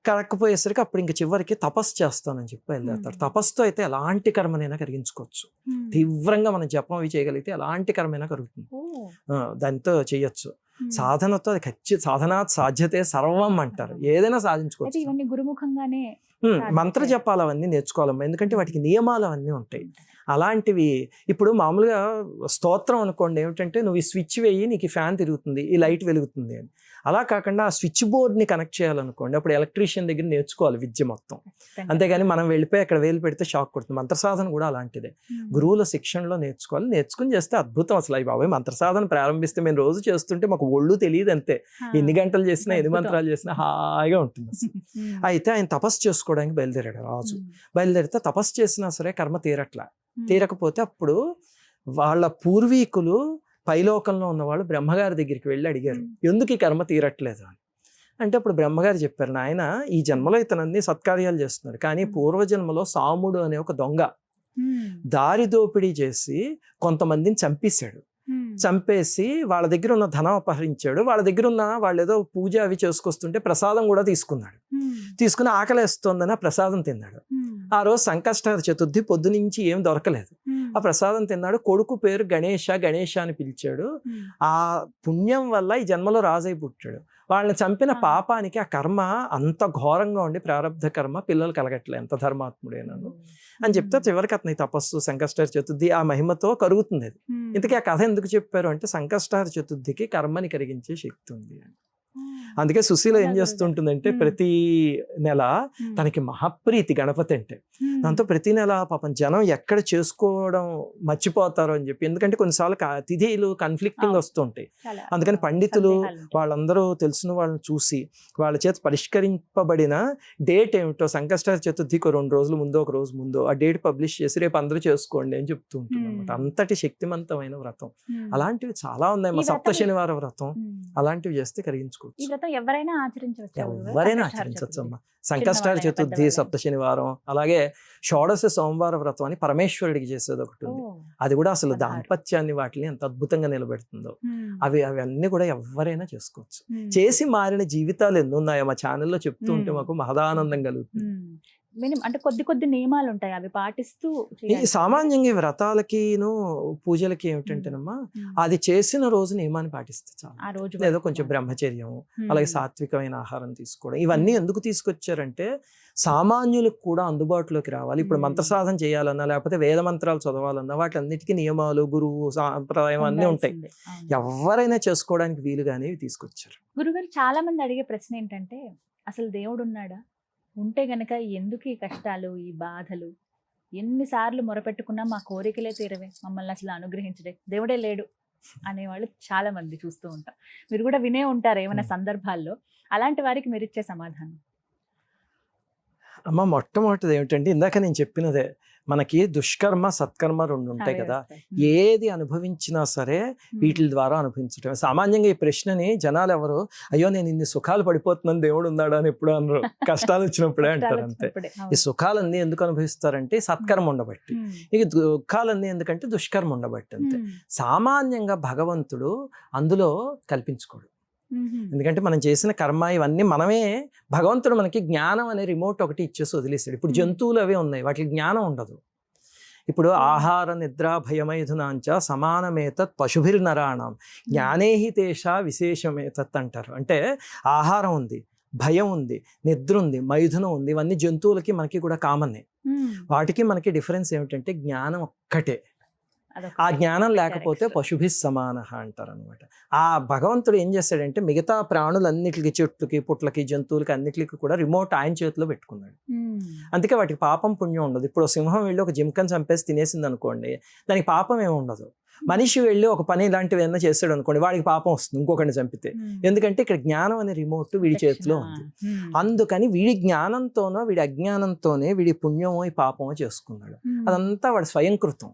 కలగకపోయేసరికి అప్పుడు ఇంక చివరికి తపస్సు చేస్తానని చెప్పి వెళ్ళేస్తాడు. తపస్సుతో అయితే ఎలాంటి కర్మనైనా కరిగించుకోవచ్చు. తీవ్రంగా మనం జపం అవి చేయగలిగితే ఎలాంటి కర్మైనా కరుగుతుంది, దాంతో చేయొచ్చు. సాధనతో అది సాధనా సాధ్యతే సర్వం అంటారు, ఏదైనా సాధించుకోవచ్చు. ఇవన్నీ గురుముఖంగానే మంత్ర జపాలు అవన్నీ నేర్చుకోవాలమ్మా, ఎందుకంటే వాటికి నియమాలు అవన్నీ ఉంటాయి. అలాంటివి ఇప్పుడు మామూలుగా స్తోత్రం అనుకోండి, ఏమిటంటే నువ్వు ఈ స్విచ్ వేయి నీకు ఫ్యాన్ తిరుగుతుంది, ఈ లైట్ వెలుగుతుంది అని. అలా కాకుండా ఆ స్విచ్ బోర్డ్ని కనెక్ట్ చేయాలనుకోండి, అప్పుడు ఎలక్ట్రీషియన్ దగ్గర నేర్చుకోవాలి విద్య మొత్తం. అంతేగాని మనం వెళ్ళిపోయి అక్కడ వేలు పెడితే షాక్ కొడుతుంది. మంత్ర సాధన కూడా అలాంటిదే, గురువుల శిక్షణలో నేర్చుకోవాలి. నేర్చుకుని చేస్తే అద్భుతం. అసలు అవి బాబాయ్ మంత్ర సాధన ప్రారంభిస్తే మేము రోజు చేస్తుంటే మాకు ఒళ్ళు తెలియదు అంతే, ఎన్ని గంటలు చేసినా ఎన్ని మంత్రాలు చేసినా హాయిగా ఉంటుంది అసలు. అయితే ఆయన తపస్సు చేసుకోవడానికి బయలుదేరాడు రాజు. బయలుదేరితే తపస్సు చేసినా సరే కర్మ తీరకపోతే అప్పుడు వాళ్ళ పూర్వీకులు పైలోకంలో ఉన్నవాళ్ళు బ్రహ్మగారి దగ్గరికి వెళ్ళి అడిగారు, ఎందుకు ఈ కర్మ తీరట్లేదు అని. అంటే అప్పుడు బ్రహ్మగారు చెప్పారు, నాయన ఈ జన్మలో ఇతను అన్ని సత్కార్యాలు చేస్తున్నాడు, కానీ పూర్వజన్మలో సాముడు అనే ఒక దొంగ దారి దోపిడీ చేసి కొంతమందిని చంపేశాడు. చంపేసి వాళ్ళ దగ్గర ఉన్న ధనం అపహరించాడు. వాళ్ళ దగ్గర ఉన్న వాళ్ళు ఏదో పూజ అవి చేసుకొస్తుంటే ప్రసాదం కూడా తీసుకున్నాడు. తీసుకుని ఆకలేస్తోందని ఆ ప్రసాదం తిన్నాడు. ఆ రోజు సంకష్టహర చతుర్థి, పొద్దునుంచి ఏం దొరకలేదు. ఆ ప్రసాదం తిన్నాడు. కొడుకు పేరు గణేష అని పిలిచాడు. ఆ పుణ్యం వల్ల ఈ జన్మలో రాజై పుట్టాడు. వాళ్ళని చంపిన పాపానికి ఆ కర్మ అంత ఘోరంగా ఉండి, ప్రారంధ కర్మ, పిల్లలు కలగట్లే, ఎంత ధర్మాత్ముడేనను అని చెప్తే చివరికి అతని తపస్సు సంకష్టహర చతుర్థి ఆ మహిమతో కరుగుతుంది. అది ఇంతకీ ఆ కథ ఎందుకు చెప్పారు అంటే, సంకష్టహర చతుర్థికి కర్మని కరిగించే శక్తి ఉంది అని. అందుకే సుశీల ఏం చేస్తుంటుందంటే, ప్రతి నెల తనకి మహాప్రీతి గణపతి అంటే, దాంతో ప్రతి నెల పాపం జనం ఎక్కడ చేసుకోవడం మర్చిపోతారో అని చెప్పి, ఎందుకంటే కొన్నిసార్లు తిథిలు కన్ఫ్లిక్టింగ్ వస్తుంటాయి. అందుకని పండితులు వాళ్ళందరూ తెలిసిన వాళ్ళని చూసి వాళ్ళ చేత పరిష్కరింపబడిన డేట్ ఏమిటో, సంకష్టహర చతుర్థికి 2 రోజుల ముందో 1 రోజు ముందో ఆ డేట్ పబ్లిష్ చేసి రేపు అందరూ చేసుకోండి అని చెప్తూ ఉంటుంది అనమాట. అంతటి శక్తివంతమైన వ్రతం. అలాంటివి చాలా ఉన్నాయి. మా సప్త శనివార వ్రతం అలాంటివి చేస్తే కరిగించుకోవచ్చు. ఎవరైనా ఆచరించవచ్చు. ఎవరైనా ఆచరించవచ్చు అమ్మా. సంకష్టహర చతుర్థి, సప్త శనివారం, అలాగే షోడశ సోమవార వ్రతం అని పరమేశ్వరుడికి చేసేది ఒకటి ఉంది. అది కూడా అసలు దాంపత్యాన్ని వాటిని ఎంత అద్భుతంగా నిలబెడుతుందో. అవన్నీ కూడా ఎవరైనా చేసుకోవచ్చు. చేసి మారిన జీవితాలు ఎన్ని ఉన్నాయో మా ఛానల్లో చెప్తూ ఉంటే మాకు మహదానందం కలుగుతుంది. అంటే కొద్ది నియమాలు ఉంటాయి, అవి పాటిస్తూ సామాన్యంగా ఈ వ్రతాలకిను పూజలకి ఏమిటంటేనమ్మా, అది చేసిన రోజు నియమాన్ని పాటిస్తే చాలు. ఏదో కొంచెం బ్రహ్మచర్యం, అలాగే సాత్వికమైన ఆహారం తీసుకోవడం, ఇవన్నీ ఎందుకు తీసుకొచ్చారంటే సామాన్యులకు కూడా అందుబాటులోకి రావాలి. ఇప్పుడు మంత్రసాధన చేయాలన్నా, లేకపోతే వేద మంత్రాలు చదవాలన్నా, వాటిలన్నిటికీ నియమాలు, గురువు సాంప్రదాయం అన్నీ ఉంటాయి. ఎవరైనా చేసుకోవడానికి వీలుగానే తీసుకొచ్చారు. గురుగారు, చాలా మంది అడిగే ప్రశ్న ఏంటంటే, అసలు దేవుడు ఉన్నాడా? ఉంటే గనక ఎందుకు ఈ కష్టాలు, ఈ బాధలు? ఎన్నిసార్లు మొరపెట్టుకున్నా మా కోరికలే తీరవే, మమ్మల్ని అసలు అనుగ్రహించడే, దేవుడే లేడు అనేవాళ్ళు చాలా మంది చూస్తూ ఉంటాం. మీరు కూడా వినే ఉంటారు ఏమైనా సందర్భాల్లో. అలాంటి వారికి మీరు ఇచ్చే సమాధానం? అమ్మ, మొట్టమొదటిది ఏమిటంటే, ఇందాక నేను చెప్పినదే, మనకి దుష్కర్మ సత్కర్మ 2 ఉంటాయి కదా. ఏది అనుభవించినా సరే వీటి ద్వారా అనుభవించటం. సామాన్యంగా ఈ ప్రశ్నని జనాలు ఎవరు, అయ్యో నేను ఇన్ని సుఖాలు పడిపోతున్నాను, దేవుడు ఉన్నాడా అని ఎప్పుడు అనరు. కష్టాలు వచ్చినప్పుడే అంటారు అంతే. ఈ సుఖాలన్నీ ఎందుకు అనుభవిస్తారంటే సత్కర్మ ఉండబట్టి, ఇక దుఃఖాలన్నీ ఎందుకంటే దుష్కర్మ ఉండబట్టి అంతే. సామాన్యంగా భగవంతుడు అందులో కల్పించుకోడు. ఎందుకంటే మనం చేసిన కర్మ ఇవన్నీ మనమే, భగవంతుడు మనకి జ్ఞానం అనే రిమోట్ ఒకటి ఇచ్చేసి వదిలేస్తాడు. ఇప్పుడు జంతువులు అవే ఉన్నాయి, వాటికి జ్ఞానం ఉండదు. ఇప్పుడు ఆహార నిద్ర భయమైథునాంచ సమానమేతత్ పశుభిర్నరాణం జ్ఞానేహి తేషా విశేషమేతత్ అంటారు. అంటే ఆహారం ఉంది, భయం ఉంది, నిద్ర ఉంది, మైథునం ఉంది, ఇవన్నీ జంతువులకి మనకి కూడా కామన్నే. వాటికి మనకి డిఫరెన్స్ ఏమిటంటే జ్ఞానం ఒక్కటే. ఆ జ్ఞానం లేకపోతే పశుభి సమాన అంటారు అనమాట. ఆ భగవంతుడు ఏం చేస్తాడంటే మిగతా ప్రాణులన్నిటికి, చెట్లకి, పుట్లకి, జంతువులకి అన్నిటికి కూడా రిమోట్ ఆయన చేతిలో పెట్టుకున్నాడు. అందుకే వాటికి పాపం పుణ్యం ఉండదు. ఇప్పుడు సింహం వెళ్ళి ఒక జింకను చంపేసి తినేసింది అనుకోండి, దానికి పాపం ఏమి ఉండదు. మనిషి వెళ్ళి ఒక పని ఇలాంటివి ఏమైనా చేస్తాడు అనుకోండి, వాడికి పాపం వస్తుంది ఇంకొకరిని చంపితే. ఎందుకంటే ఇక్కడ జ్ఞానం అనే రిమోట్ వీడి చేతిలో ఉంది. అందుకని వీడి జ్ఞానంతోనో వీడి అజ్ఞానంతోనే వీడి పుణ్యమో ఈ పాపమో చేసుకున్నాడు. అదంతా వాడి స్వయంకృతం.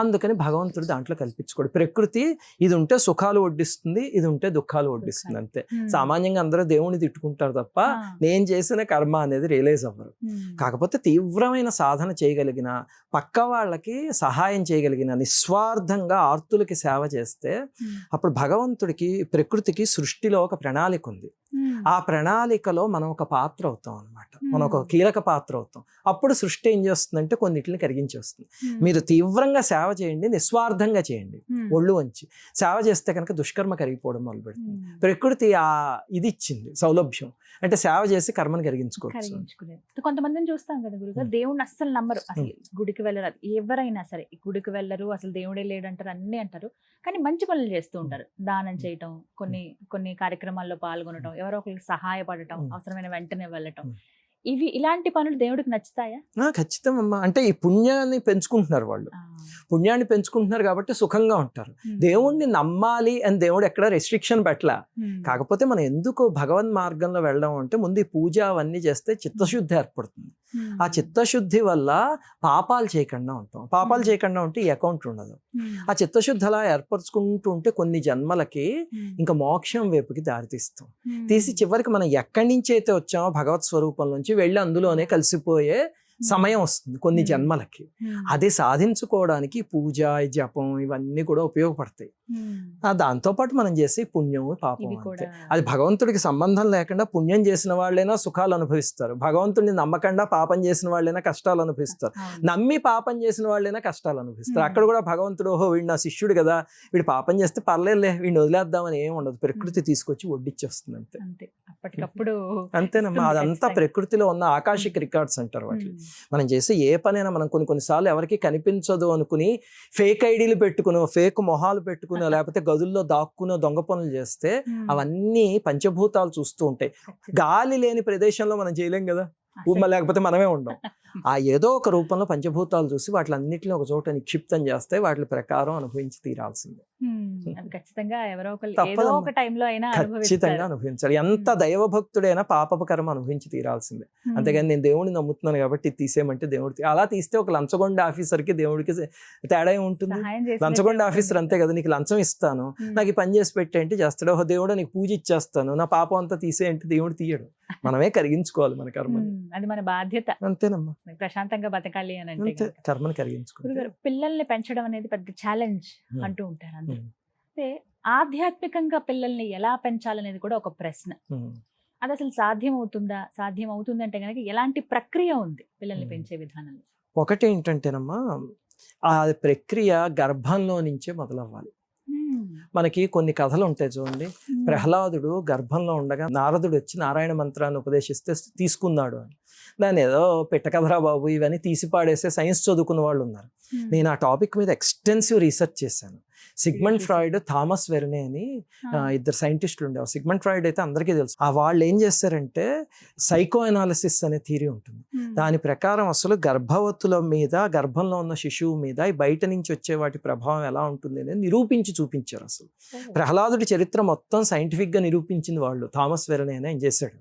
అందుకని భగవంతుడు దాంట్లో కల్పించుకోడు. ప్రకృతి ఇది ఉంటే సుఖాలు వడ్డిస్తుంది, ఇది ఉంటే దుఃఖాలు వడ్డిస్తుంది అంతే. సామాన్యంగా అందరూ దేవుని తిట్టుకుంటారు తప్ప నేను చేసిన కర్మ అనేది రియలైజ్ అవ్వరు. కాకపోతే తీవ్రమైన సాధన చేయగలిగిన, పక్క వాళ్ళకి సహాయం చేయగలిగిన, నిస్వార్థంగా ఆర్తులకి సేవ చేస్తే అప్పుడు భగవంతుడికి, ప్రకృతికి, సృష్టిలో ఒక ప్రణాళిక ఉంది. ఆ ప్రణాళికలో మనం ఒక పాత్ర అవుతాం అనమాట. మనం ఒక కీలక పాత్ర అవుతాం. అప్పుడు సృష్టి ఏం చేస్తుందంటే కొన్నిటిని కరిగించేస్తుంది. మీరు తీవ్రంగా సేవ చేయండి, నిస్వార్థంగా చేయండి, ఒళ్ళు వంచి సేవ చేస్తే కనుక దుష్కర్మ కరిగిపోవడం మొదలు పెడుతుంది. ప్రకృతి ఆ ఇది ఇచ్చింది సౌలభ్యం, అంటే సేవ చేసి కర్మను కరిగించుకోవచ్చు. కొంతమందిని చూస్తాం కదా గురుగారు, దేవుడిని అస్సలు నమ్మరు, అసలు గుడికి వెళ్ళరు. ఎవరైనా సరే గుడికి వెళ్ళరు, అసలు దేవుడే లేడంటారు, అన్ని అంటారు. కానీ మంచి పనులు చేస్తూ ఉంటారు. దానం చేయటం, కొన్ని కార్యక్రమాల్లో పాల్గొనటం, ఎవరో ఒకరికి సహాయపడటం, అవసరమైన వెంటనే వెళ్ళటం, ఇలాంటి పనులు దేవుడికి నచ్చుతాయా? ఖచ్చితం అమ్మా. అంటే ఈ పుణ్యాన్ని పెంచుకుంటున్నారు వాళ్ళు, పుణ్యాన్ని పెంచుకుంటున్నారు కాబట్టి సుఖంగా ఉంటారు. దేవుణ్ణి నమ్మాలి అని దేవుడు ఎక్కడ రెస్ట్రిక్షన్ పెట్టలా. కాకపోతే మనం ఎందుకు భగవన్ మార్గంలో వెళ్ళడం అంటే, ముందు ఈ పూజ అవన్నీ చేస్తే చిత్తశుద్ధి ఏర్పడుతుంది. ఆ చిత్తశుద్ధి వల్ల పాపాలు చేయకుండా ఉంటాం. పాపాలు చేయకుండా ఉంటే ఈ అకౌంట్ ఉండదు. ఆ చిత్తశుద్ధి అలా ఏర్పరచుకుంటూ ఉంటే కొన్ని జన్మలకి ఇంకా మోక్షం వైపుకి దారితీస్తాం. తీసి చివరికి మనం ఎక్కడి నుంచి అయితే వచ్చామో భగవత్ స్వరూపం నుంచి వెళ్ళి అందులోనే కలిసిపోయే సమయం వస్తుంది కొన్ని జన్మలకి. అది సాధించుకోవడానికి పూజ, జపం ఇవన్నీ కూడా ఉపయోగపడతాయి. దాంతోపాటు మనం చేసే పుణ్యం, పాపం అంతే. అది భగవంతుడికి సంబంధం లేకుండా పుణ్యం చేసిన వాళ్ళైనా సుఖాలు అనుభవిస్తారు, భగవంతుడిని నమ్మకుండా పాపం చేసిన వాళ్ళైనా కష్టాలు అనుభవిస్తారు, నమ్మి పాపం చేసిన వాళ్ళైనా కష్టాలు అనుభవిస్తారు. అక్కడ కూడా భగవంతుడు ఓహో వీడు నా శిష్యుడు కదా, వీడు పాపం చేస్తే పర్లేదులే వీడిని వదిలేద్దామని ఏమి ఉండదు, ప్రకృతి తీసుకొచ్చి వడ్డిచ్చేస్తుంది అంతే. అప్పటికప్పుడు అంతేనమ్మా. అదంతా ప్రకృతిలో ఉన్న ఆకాశిక్ రికార్డ్స్ అంటారు వాటిని. మనం చేసే ఏ పనైనా మనం కొన్నిసార్లు ఎవరికి కనిపించదు అనుకుని ఫేక్ ఐడీలు పెట్టుకుని, ఫేక్ మొహాలు పెట్టుకుని, లేకపోతే గదుల్లో దాక్కునో దొంగ పనులు చేస్తే అవన్నీ పంచభూతాలు చూస్తూ ఉంటాయి. గాలి లేని ప్రదేశంలో మనం చేయలేం కదా, లేకపోతే మనమే ఉండం. ఆ ఏదో ఒక రూపంలో పంచభూతాలు చూసి వాటిలన్నిటిని ఒక చోట నిక్షిప్తం చేస్తే వాటి ప్రకారం అనుభవించి తీరాల్సిందే. ఖచ్చితంగా ఎవరో ఒక టైంలో అయినా ఖచ్చితంగా అనుభవించాలి. ఎంత దైవభక్తుడైనా పాపపు కర్మ అనుభవించి తీరాల్సిందే. అంతేగాని నేను దేవుడిని నమ్ముతున్నాను కాబట్టి తీసేయమంటే దేవుడు అలా తీస్తే ఒక లంచగొండ ఆఫీసర్కి దేవుడికి తేడా ఉంటుంది. లంచగొండ ఆఫీసర్ అంతే కదా, నీకు లంచం ఇస్తాను, నాకు ఈ పని చేసి పెట్టేంటి చేస్తాడు, ఓహో దేవుడు నీకు పూజ ఇచ్చేస్తాను, నా పాపం అంతా తీసేయంటే దేవుడు తీయడు. మనమే కరిగించుకోవాలి మన కర్మని. అది మన బాధ్యత. అంతేనమ్మా, ప్రశాంతంగా బతకాలి అని అంటే కర్మని కరిగించుకోవాలి. పిల్లల్ని పెంచడం అనేది పెద్ద ఛాలెంజ్ అంటూ ఉంటారు అందరూ. అంటే ఆధ్యాత్మికంగా పిల్లల్ని ఎలా పెంచాలనేది కూడా ఒక ప్రశ్న. అది అసలు సాధ్యం అవుతుంది అంటే కనుక ఎలాంటి ప్రక్రియ ఉంది పిల్లల్ని పెంచే విధానంలో? ఒకటి ఏంటంటేనమ్మా, ఆ ప్రక్రియ గర్భంలో నుంచే మొదలవ్వాలి. మనకి కొన్ని కథలు ఉంటాయి చూడండి. ప్రహ్లాదుడు గర్భంలో ఉండగా నారదుడు వచ్చి నారాయణ మంత్రాన్ని ఉపదేశిస్తే తీసుకున్నాడు అని. దాన్ని ఏదో పెట్టకథరా బాబు ఇవన్నీ తీసి పాడేసే సైన్స్ చదువుకున్న వాళ్ళు ఉన్నారు. నేను ఆ టాపిక్ మీద ఎక్స్టెన్సివ్ రీసెర్చ్ చేశాను. సిగ్మండ్ ఫ్రాయిడ్, థామస్ వెర్నే అని ఇద్దరు సైంటిస్టులు ఉండేవారు. సిగ్మండ్ ఫ్రాయిడ్ అయితే అందరికీ తెలుసు. ఆ వాళ్ళు ఏం చేస్తారంటే సైకో అనాలిసిస్ అనే థియరీ ఉంటుంది. దాని ప్రకారం అసలు గర్భవతుల మీద, గర్భంలో ఉన్న శిశువు మీద బయట నుంచి వచ్చే వాటి ప్రభావం ఎలా ఉంటుంది అనేది నిరూపించి చూపించారు. అసలు ప్రహ్లాదుడి చరిత్ర మొత్తం సైంటిఫిక్ గా నిరూపించింది వాళ్ళు థామస్ వెర్నే అని ఆయన చేశాడు.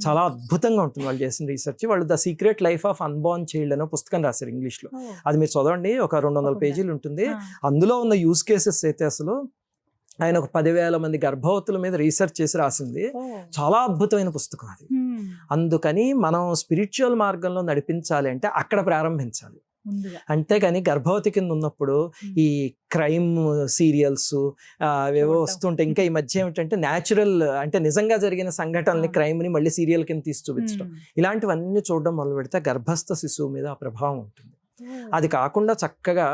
చాలా అద్భుతంగా ఉంటుంది వాళ్ళు చేసిన రీసెర్చ్. వాళ్ళు the secret life of unborn child అనే పుస్తకం రాశారు ఇంగ్లీష్లో. అది మీరు చదవండి, ఒక 200 పేజీలు ఉంటుంది. అందులో ఉన్న యూజ్ కేసెస్ అయితే అసలు ఆయన ఒక 10,000 మంది గర్భవతుల మీద రీసెర్చ్ చేసి రాసింది. చాలా అద్భుతమైన పుస్తకం అది. అందుకని మనం స్పిరిచువల్ మార్గంలో నడిపించాలి అంటే అక్కడ ప్రారంభించాలి. అంతేగాని గర్భవతి కింద ఉన్నప్పుడు ఈ క్రైమ్ సీరియల్స్ అవేవో వస్తుంటాయి. ఇంకా ఈ మధ్య ఏమిటంటే న్యాచురల్ అంటే నిజంగా జరిగిన సంఘటనల్ని, క్రైమ్ని మళ్ళీ సీరియల్ కింద తీసి చూపించడం, ఇలాంటివన్నీ చూడడం మొదలు పెడితే గర్భస్థ శిశువు మీద ఆ ప్రభావం ఉంటుంది. అది కాకుండా చక్కగా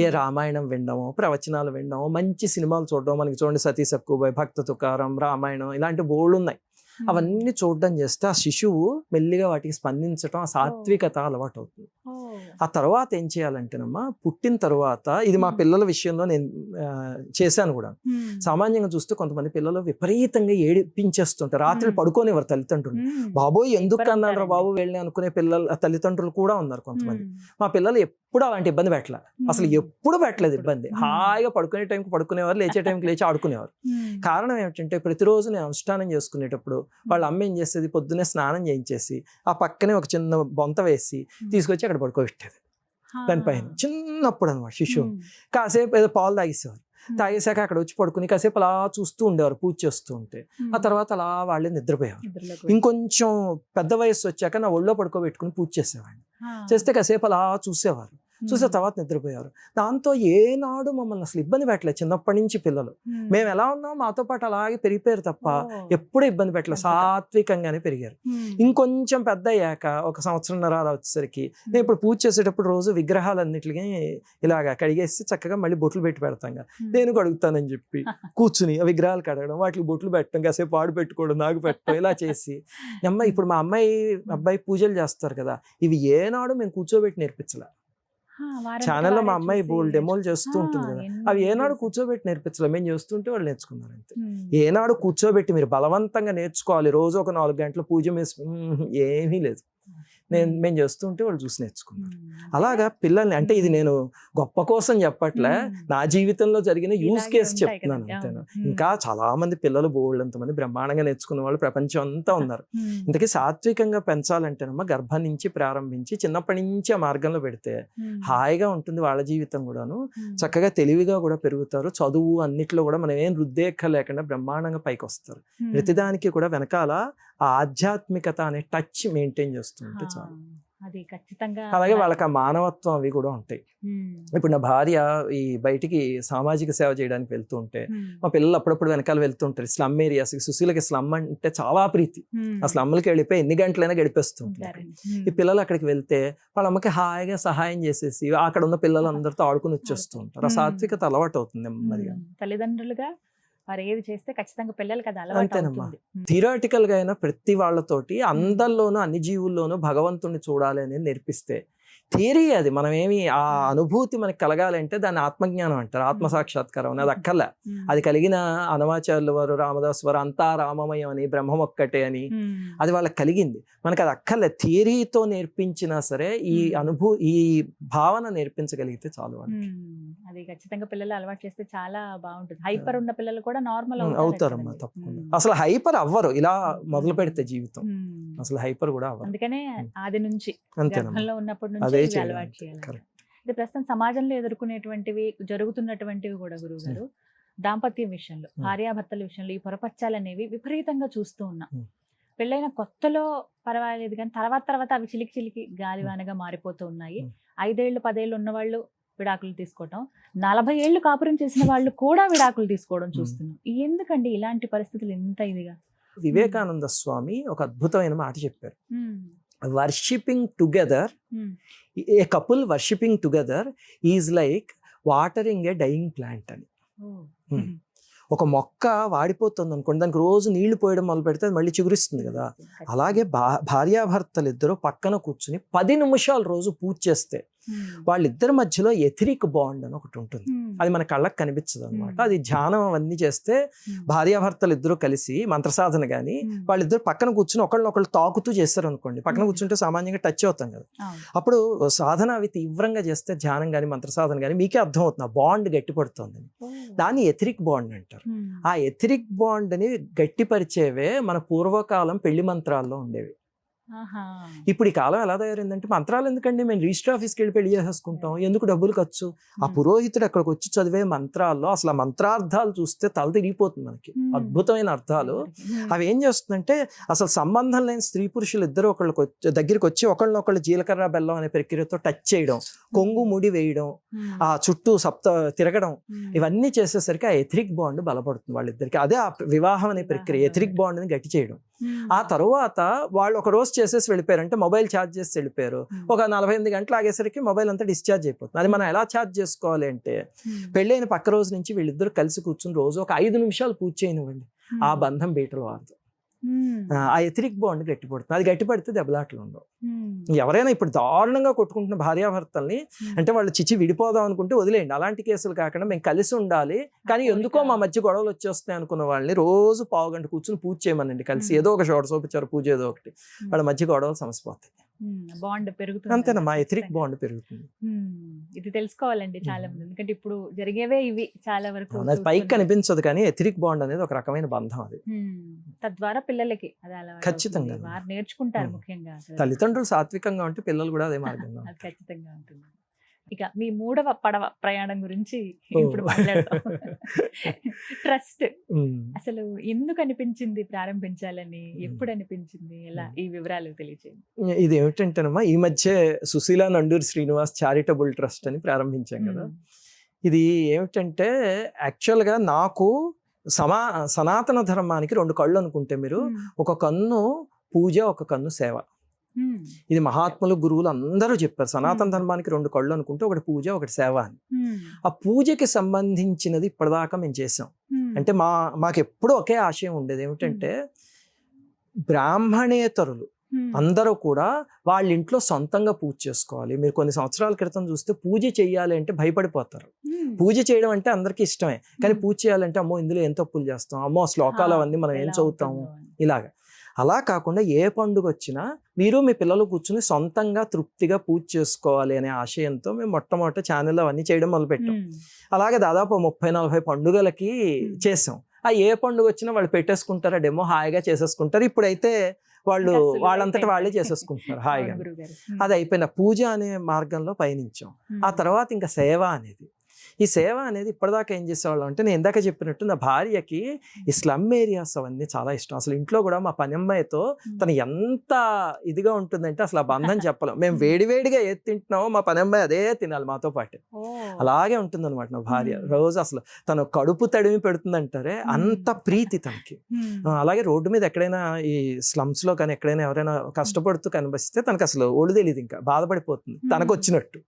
ఏ రామాయణం వినడమో, ప్రవచనాలు వినడమో, మంచి సినిమాలు చూడడం. మనకి చూడండి సతీ సక్కుబాయ్, భక్త తుకారం, రామాయణం ఇలాంటి బోర్డు ఉన్నాయి. అవన్నీ చూడడం చేస్తే ఆ శిశువు మెల్లిగా వాటికి స్పందించడం, ఆ సాత్వికత అలవాటు అవుతుంది. ఆ తర్వాత ఏం చేయాలంటేనమ్మా, పుట్టిన తర్వాత ఇది మా పిల్లల విషయంలో నేను చేశాను కూడా. సామాన్యంగా చూస్తే కొంతమంది పిల్లలు విపరీతంగా ఏడిపించేస్తుంటారు. రాత్రి పడుకోనివ్వరు తల్లిదండ్రులు. బాబోయ్ ఎందుకు అన్నారా బాబు వెళ్ళి అనుకునే పిల్లలు తల్లిదండ్రులు కూడా ఉన్నారు కొంతమంది. మా పిల్లలు ఎప్పుడు అలాంటి ఇబ్బంది పెట్టలే, అసలు ఎప్పుడు పెట్టలేదు ఇబ్బంది. హాయిగా పడుకునే టైంకి పడుకునేవారు, లేచే టైంకి లేచి ఆడుకునేవారు. కారణం ఏమిటంటే ప్రతిరోజు నేను అనుష్ఠానం చేసుకునేటప్పుడు వాళ్ళ అమ్మ ఏం చేసేది, పొద్దున్నే స్నానం చేయించేసి ఆ పక్కనే ఒక చిన్న బొంత వేసి తీసుకొచ్చి అక్కడ పడుకోబెట్టేది. దానిపైన చిన్నప్పుడు అనమాట శిశువు. కాసేపు ఏదో పాలు తాగేసేవారు. తాగేసాక అక్కడ వచ్చి పడుకుని కాసేపు అలా చూస్తూ ఉండేవారు పూజ చేస్తూ ఉంటే. ఆ తర్వాత అలా వాళ్ళే నిద్రపోయేవారు. ఇంకొంచెం పెద్ద వయస్సు వచ్చాక నా ఒళ్ళో పడుకోబెట్టుకుని పూజ చేసేవాడిని. చేస్తే కాసేపు అలా చూసేవారు. చూసే తర్వాత నిద్రపోయారు. దాంతో ఏనాడు మమ్మల్ని అసలు ఇబ్బంది పెట్టలేదు. చిన్నప్పటి నుంచి పిల్లలు మేము ఎలా ఉన్నాం మాతో పాటు అలాగే పెరిగిపోయారు తప్ప ఎప్పుడూ ఇబ్బంది పెట్టలేదు. సాత్వికంగానే పెరిగారు. ఇంకొంచెం పెద్ద అయ్యాక ఒక 1.5 సంవత్సరం అలా వచ్చేసరికి నేను ఇప్పుడు పూజ చేసేటప్పుడు రోజు విగ్రహాలన్నిటికీ ఇలాగా కడిగేసి చక్కగా మళ్ళీ బొట్లు పెట్టి పెడతాం. నేను కడుగుతానని చెప్పి కూర్చుని ఆ విగ్రహాలు కడగడం, వాటికి బొట్లు పెట్టడం, కాసేపు పాడు పెట్టుకోవడం, నాకు పెట్టడం, ఇలా చేసి ఇప్పుడు మా అబ్బాయి పూజలు చేస్తారు కదా, ఇవి ఏనాడు మేము కూర్చోబెట్టి నేర్పించలే. ఛానల్లో మా అమ్మాయి బోల్డ్ డెమోలు చేస్తూ ఉంటుంది కదా, అవి ఏనాడు కూర్చోబెట్టి నేర్పించలే. మేము చేస్తుంటే వాళ్ళు నేర్చుకున్నారు అంతే. ఏనాడు కూర్చోబెట్టి మీరు బలవంతంగా నేర్చుకోవాలి రోజు ఒక 4 గంటలు పూజ ఏమీ లేదు. మేము చేస్తుంటే వాళ్ళు చూసి నేర్చుకున్నారు. అలాగా పిల్లల్ని, అంటే ఇది నేను గొప్ప కోసం చెప్పట్లే, నా జీవితంలో జరిగిన యూజ్ కేసు చెప్తున్నాను అంతేనా. ఇంకా చాలా మంది పిల్లలు బోళ్ళంతమంది బ్రహ్మాండంగా నేర్చుకున్న వాళ్ళు ప్రపంచం అంతా ఉన్నారు. ఇంతకీ సాత్వికంగా పెంచాలంటేనమ్మా గర్భం నుంచి ప్రారంభించి చిన్నప్పటి నుంచి ఆ మార్గంలో పెడితే హాయిగా ఉంటుంది వాళ్ళ జీవితం కూడాను. చక్కగా తెలివిగా కూడా పెరుగుతారు. చదువు అన్నిట్లో కూడా మనం ఏం రుద్దేక్క లేకుండా బ్రహ్మాండంగా పైకి వస్తారు. ప్రతిదానికి కూడా వెనకాల ఆ ఆధ్యాత్మికత అనే టచ్ మెయింటైన్ చేస్తుంటే చాలు. అది ఖచ్చితంగా. అలాగే వాళ్ళకి ఆ మానవత్వం అవి కూడా ఉంటాయి. ఇప్పుడు నా భార్య ఈ బయటికి సామాజిక సేవ చేయడానికి వెళ్తూ ఉంటే మా పిల్లలు అప్పుడప్పుడు వెనకాల వెళ్తుంటారు. స్లమ్ ఏరియాస్, సుశీలకి స్లమ్ అంటే చాలా ప్రీతి. ఆ స్లమ్లకి వెళ్ళిపోయి ఎన్ని గంటలైనా గడిపేస్తుంటారు. ఈ పిల్లలు అక్కడికి వెళ్తే వాళ్ళ అమ్మకి హాయిగా సహాయం చేసేసి అక్కడ ఉన్న పిల్లలందరితో ఆడుకుని వచ్చేస్తూ ఉంటారు. ఆ సాత్వికత అలవాటు అవుతుంది నెమ్మదిగా. తల్లిదండ్రులుగా వారు ఏది చేస్తే ఖచ్చితంగా పిల్లలకి అది అలవాటు అంతేనమ్మా. అవుతుంది. థియరాటికల్ గా అయినా ప్రతి వాళ్ళతోటి అందరిలోనూ అన్ని జీవుల్లోనూ భగవంతుడిని చూడాలి అనేది నేర్పిస్తే థియరీ అది. మనం ఏమి ఆ అనుభూతి మనకి కలగాలంటే దాన్ని ఆత్మజ్ఞానం అంటారు, ఆత్మ సాక్షాత్కారం అని. అది అక్కర్లే. అది కలిగిన అనవాచార్యుల వారు, రామదాస్ వారు అంతా రామమయం అని, బ్రహ్మం ఒక్కటే అని అది వాళ్ళకి కలిగింది. మనకి అది అక్కర్లే. థియరీతో నేర్పించినా సరే ఈ భావన నేర్పించగలిగితే చాలు వాళ్ళకి. అది ఖచ్చితంగా పిల్లలు అలవాటు చేస్తే చాలా బాగుంటుంది. హైపర్ ఉన్న పిల్లలు కూడా నార్మల్ అవుతారమ్మా తప్పకుండా. అసలు హైపర్ అవ్వరు ఇలా మొదలు పెడితే జీవితం. అసలు హైపర్ కూడా అవ్వరు. అందుకనే ఆది నుంచి గర్భంలో ఉన్నప్పటి నుంచి అలవాటు చేయాలి. ఇది ప్రస్తుతం సమాజంలో ఎదుర్కొనేటువంటివి, జరుగుతున్నటువంటివి కూడా గురువుగారు, దాంపత్యం విషయంలో, భార్యాభర్తల విషయంలో ఈ పొరపచ్చాలు అనేవి విపరీతంగా చూస్తూ ఉన్నాం. పెళ్ళైన కొత్తలో పర్వాలేదు కానీ తర్వాత అవి చిలికి గాలివానగా మారిపోతూ ఉన్నాయి. 5 ఏళ్ళు 10 ఏళ్ళు ఉన్నవాళ్ళు విడాకులు తీసుకోవటం, 40 ఏళ్ళు కాపురం చేసిన వాళ్ళు కూడా విడాకులు తీసుకోవడం చూస్తున్నాం. ఎందుకండి ఇలాంటి పరిస్థితులు ఇంత ఇదిగా? వివేకానంద స్వామి ఒక అద్భుతమైన మాట చెప్పారు. Worshipping together, a couple worshipping together is like watering a dying plant అని. ఒక మొక్క వాడిపోతుంది అనుకోండి, దానికి రోజు నీళ్లు పోయడం మొదలు పెడితే అది మళ్ళీ చిగురిస్తుంది కదా. అలాగే భార్యాభర్తలు ఇద్దరు పక్కన కూర్చుని 10 నిమిషాలు రోజు పూజ చేస్తే వాళ్ళిద్దరి మధ్యలో ఎథరిక్ బాండ్ అని ఒకటి ఉంటుంది. అది మన కళ్ళకి కనిపించదు అనమాట. అది ధ్యానం అవన్నీ చేస్తే భార్యాభర్తలు ఇద్దరు కలిసి మంత్ర సాధన కానీ వాళ్ళిద్దరు పక్కన కూర్చుని ఒకళ్ళు తాకుతూ చేస్తారు అనుకోండి, పక్కన కూర్చుంటే సామాన్యంగా టచ్ అవుతాం కదా. అప్పుడు సాధన అవి తీవ్రంగా చేస్తే ధ్యానం కానీ మంత్ర సాధన కానీ మీకే అర్థం అవుతుంది ఆ బాండ్ గట్టిపడుతుంది. దాన్ని ఎథరిక్ బాండ్ అంటారు. ఆ ఎథరిక్ బాండ్ అని గట్టిపరిచేవే మన పూర్వకాలం పెళ్లి మంత్రాల్లో ఉండేవి. ఇప్పుడు ఈ కాలం ఎలా తయారైందంటే మంత్రాలు ఎందుకండి, మేము రిజిస్టర్ ఆఫీస్కి వెళ్ళి పెళ్లి చేసేసుకుంటాం, ఎందుకు డబ్బులు ఖర్చు. ఆ పురోహితుడు అక్కడికి వచ్చి చదివే మంత్రాల్లో అసలు ఆ మంత్రార్థాలు చూస్తే తల తిరిగిపోతుంది మనకి. అద్భుతమైన అర్థాలు. అవి ఏం చేస్తుందంటే అసలు సంబంధం లేని స్త్రీ పురుషులు ఇద్దరు దగ్గరికి వచ్చి ఒకళ్ళనొకళ్ళు జీలకర్ర బెల్లం అనే ప్రక్రియతో టచ్ చేయడం, కొంగు ముడి వేయడం, ఆ చుట్టూ తిరగడం, ఇవన్నీ చేసేసరికి ఆ ఎథరిక్ బాండ్ బలపడుతుంది వాళ్ళిద్దరికి. అదే ఆ వివాహం అనే ప్రక్రియ, ఎథరిక్ బాండ్ ని గట్టి చేయడం. ఆ తర్వాత వాళ్ళు ఒక రోజు చేసేసి వెళ్ళిపోయారంటే మొబైల్ ఛార్జ్ చేసి వెళ్ళిపోయారు. ఒక 48 గంటలు ఆగేసరికి మొబైల్ అంతా డిశ్చార్జ్ అయిపోతుంది. అది మనం ఎలా ఛార్జ్ చేసుకోవాలి అంటే పెళ్ళైన పక్క రోజు నుంచి వీళ్ళిద్దరు కలిసి కూర్చుని రోజు ఒక 5 నిమిషాలు పూజ చేయనివ్వండి, ఆ బంధం బీటలు వారదు. ఆ ఎథరిక్ బాండ్ గట్టిపడుతుంది. అది గట్టిపడితే దెబ్బలాట్లు ఉండవు. ఎవరైనా ఇప్పుడు దారుణంగా కొట్టుకుంటున్న భార్యాభర్తల్ని అంటే వాళ్ళు చిచ్చి విడిపోదాం అనుకుంటే వదిలేయండి. అలాంటి కేసులు కాకుండా మేము కలిసి ఉండాలి కానీ ఎందుకో మా మధ్య గొడవలు వచ్చేస్తాయి అనుకున్న వాళ్ళని రోజు 1/2 గంట కూర్చుని పూజ చేయమనండి కలిసి. ఏదో ఒక షోడశోపచార పూజ ఏదో ఒకటి, వాళ్ళ మధ్య గొడవలు సమసిపోతాయి. బాండ్ పెరుగుతుంది. అంతేనా, మా ఎథరిక్ బాండ్ పెరుగుతుంది. ఇది తెలుసుకోవాలండి చాలా మంది, ఎందుకంటే ఇప్పుడు జరిగేవే ఇవి చాలా వరకు. అది పైకి కనిపించదు కానీ ఎథరిక్ బాండ్ అనేది ఒక రకమైన బంధం. అది తద్వారా పిల్లలకి ఖచ్చితంగా వారు నేర్చుకుంటారు. ముఖ్యంగా తల్లిదండ్రులు సాత్వికంగా ఉంటే పిల్లలు కూడా అదే మార్గంగా అది ఖచ్చితంగా ఉంటుంది. ఇక మీ 3వ పడవ ప్రయాణం గురించి ఇప్పుడు మాట్లాడతాం. ట్రస్ట్ అసలు ఎందుకు అనిపించింది ప్రారంభించాలని, ఎప్పుడు అనిపించింది, ఎలా, ఈ వివరాలు తెలియజేయండి. ఇది ఏమిటంటేనమ్మా, ఈ మధ్య సుశీల నండూరి శ్రీనివాస్ చారిటబుల్ ట్రస్ట్ అని ప్రారంభించాం కదా. ఇది ఏమిటంటే యాక్చువల్గా నాకు సనాతన ధర్మానికి 2 కళ్ళు అనుకుంటే మీరు, ఒక కన్ను పూజ, ఒక కన్ను సేవ. ఇది మహాత్ములు గురువులు అందరూ చెప్పారు. సనాతన ధర్మానికి 2 కళ్ళు అనుకుంటే, ఒకటి పూజ, ఒకటి సేవ అని. ఆ పూజకి సంబంధించినది ఇప్పటిదాకా మేము చేసాం. అంటే మాకు ఎప్పుడూ ఒకే ఆశయం ఉండేది, ఏమిటంటే బ్రాహ్మణేతరులు అందరూ కూడా వాళ్ళ ఇంట్లో సొంతంగా పూజ చేసుకోవాలి. మీరు కొన్ని సంవత్సరాల క్రితం చూస్తే పూజ చేయాలి అంటే భయపడిపోతారు. పూజ చేయడం అంటే అందరికీ ఇష్టమే, కానీ పూజ చేయాలంటే అమ్మో ఇందులో ఏం తప్పులు చేస్తాం, అమ్మో శ్లోకాలు అవన్నీ మనం ఏం చదువుతాము, ఇలాగా. అలా కాకుండా ఏ పండుగ వచ్చినా మీరు మీ పిల్లలు కూర్చుని సొంతంగా తృప్తిగా పూజ చేసుకోవాలి అనే ఆశయంతో మేము మొట్టమొదటి ఛానల్ అవన్నీ చేయడం మొదలుపెట్టాం. అలాగే దాదాపు 30-40 పండుగలకి చేసాం. ఆ ఏ పండుగ వచ్చినా వాళ్ళు పెట్టేసుకుంటారు, డెమో హాయిగా చేసేసుకుంటారు. ఇప్పుడైతే వాళ్ళంతటా వాళ్ళే చేసేసుకుంటున్నారు హాయిగా. అది అయిపోయిన పూజ అనే మార్గంలో పయనించాం. ఆ తర్వాత ఇంకా సేవ అనేది, ఈ సేవ అనేది ఇప్పటిదాకా ఏం చేసేవాళ్ళం అంటే, నేను ఇందాక చెప్పినట్టు నా భార్యకి ఈ స్లమ్ ఏరియాస్ అవన్నీ చాలా ఇష్టం. అసలు ఇంట్లో కూడా మా పని అమ్మాయితో తను ఎంత ఇదిగా ఉంటుందంటే అసలు ఆ బంధం చెప్పలేం. మేము వేడివేడిగా ఏది తింటున్నామో మా పని అమ్మాయి అదే తినాలి మాతో పాటు. అలాగే ఉంటుంది అనమాట నా భార్య. రోజు అసలు తను కడుపు తడిమి పెడుతుందంటారే అంత ప్రీతి తనకి. అలాగే రోడ్డు మీద ఎక్కడైనా ఈ స్లమ్స్ లో కానీ ఎక్కడైనా ఎవరైనా కష్టపడుతూ కనిపిస్తే తనకు అసలు ఒళ్ళు తెలియదు, ఇంకా బాధపడిపోతుంది తనకు వచ్చినట్టు.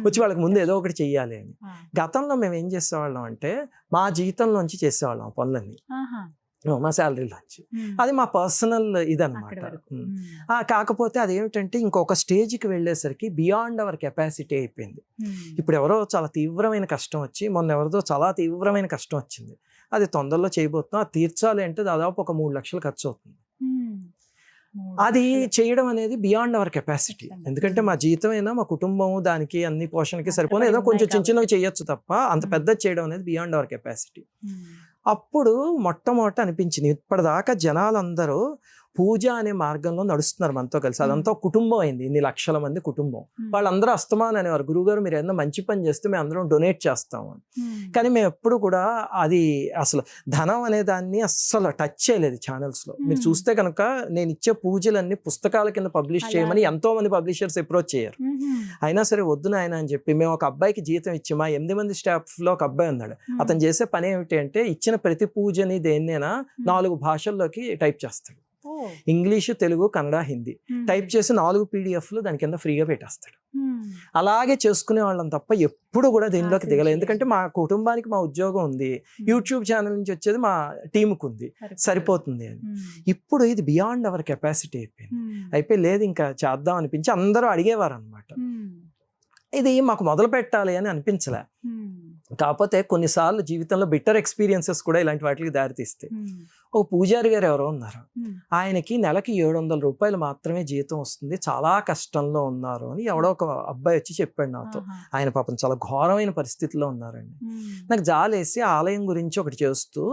వచ్చి వాళ్ళకి ముందు ఏదో ఒకటి చెయ్యాలి అని. గతంలో మేము ఏం చేసేవాళ్ళం అంటే మా జీతంలోంచి చేసేవాళ్ళం ఆ పనులన్నీ, మా శాలరీలోంచి. అది మా పర్సనల్ ఇదనమాట. కాకపోతే అదేమిటంటే ఇంకొక స్టేజ్కి వెళ్ళేసరికి బియాండ్ అవర్ కెపాసిటీ అయిపోయింది. ఇప్పుడు ఎవరో చాలా తీవ్రమైన కష్టం వచ్చి, మొన్న ఎవరిదో చాలా తీవ్రమైన కష్టం వచ్చింది, అది తొందరలో చేయబోతున్నాం. అది తీర్చాలి అంటే దాదాపు ఒక 3 లక్షలు ఖర్చు అవుతుంది. అది చేయడం అనేది బియాండ్ అవర్ కెపాసిటీ. ఎందుకంటే మా జీతం అయినా మా కుటుంబం దానికి అన్ని పోషణకి సరిపోయినా ఏదో కొంచెం చిన్న చిన్నవి చేయొచ్చు తప్ప అంత పెద్ద చేయడం అనేది బియాండ్ అవర్ కెపాసిటీ. అప్పుడు మొట్టమొదట అనిపించింది, ఇప్పటిదాకా జనాలందరూ పూజ అనే మార్గంలో నడుస్తున్నారు మనతో కలిసి. అదంతా కుటుంబం అయింది, ఇన్ని లక్షల మంది కుటుంబం. వాళ్ళందరూ అస్తమానం అనేవారు, గురువుగారు మీరు ఏదైనా మంచి పని చేస్తే మేము అందరం డొనేట్ చేస్తాము. కానీ మేము ఎప్పుడు కూడా అది అసలు ధనం అనే దాన్ని అస్సలు టచ్ చేయలేదు ఛానల్స్లో. మీరు చూస్తే కనుక నేను ఇచ్చే పూజలన్నీ పుస్తకాల కింద పబ్లిష్ చేయమని ఎంతో మంది పబ్లిషర్స్ అప్రోచ్ చేయరు. అయినా సరే వద్దు నాయన అని చెప్పి మేము ఒక అబ్బాయికి జీతం ఇచ్చి, మా 8 మంది స్టాఫ్లో ఒక అబ్బాయి ఉన్నాడు, అతను చేసే పని ఏమిటి అంటే ఇచ్చిన ప్రతి పూజని దేన్నైనా 4 భాషల్లోకి టైప్ చేస్తాడు. ఇంగ్లీషు, తెలుగు, కన్నడ, హిందీ టైప్ చేసి 4 PDFలు దాని కింద ఫ్రీగా పెట్టేస్తాడు. అలాగే చేసుకునే వాళ్ళం తప్ప ఎప్పుడు కూడా దీనిలోకి దిగలేదు. ఎందుకంటే మా కుటుంబానికి మా ఉద్యోగం ఉంది, యూట్యూబ్ ఛానల్ నుంచి వచ్చేది మా టీంకు ఉంది, సరిపోతుంది అని. ఇప్పుడు ఇది బియాండ్ అవర్ కెపాసిటీ అయిపోయి లేదు ఇంకా చేద్దాం అనిపించి అందరూ అడిగేవారు అనమాట. ఇది మాకు మొదలు పెట్టాలి అని అనిపించలే. కాకపోతే కొన్నిసార్లు జీవితంలో బిట్టర్ ఎక్స్పీరియన్సెస్ కూడా ఇలాంటి వాటికి దారితీస్తాయి. ఒక పూజారి గారు ఎవరో ఉన్నారు, ఆయనకి నెలకి 700 రూపాయలు మాత్రమే జీతం వస్తుంది, చాలా కష్టంలో ఉన్నారు అని ఎవడో ఒక అబ్బాయి వచ్చి చెప్పాడు నాతో. ఆయన పాపం చాలా ఘోరమైన పరిస్థితిలో ఉన్నారండి. నాకు జాలేసి ఆలయం గురించి ఒకటి చేస్తూ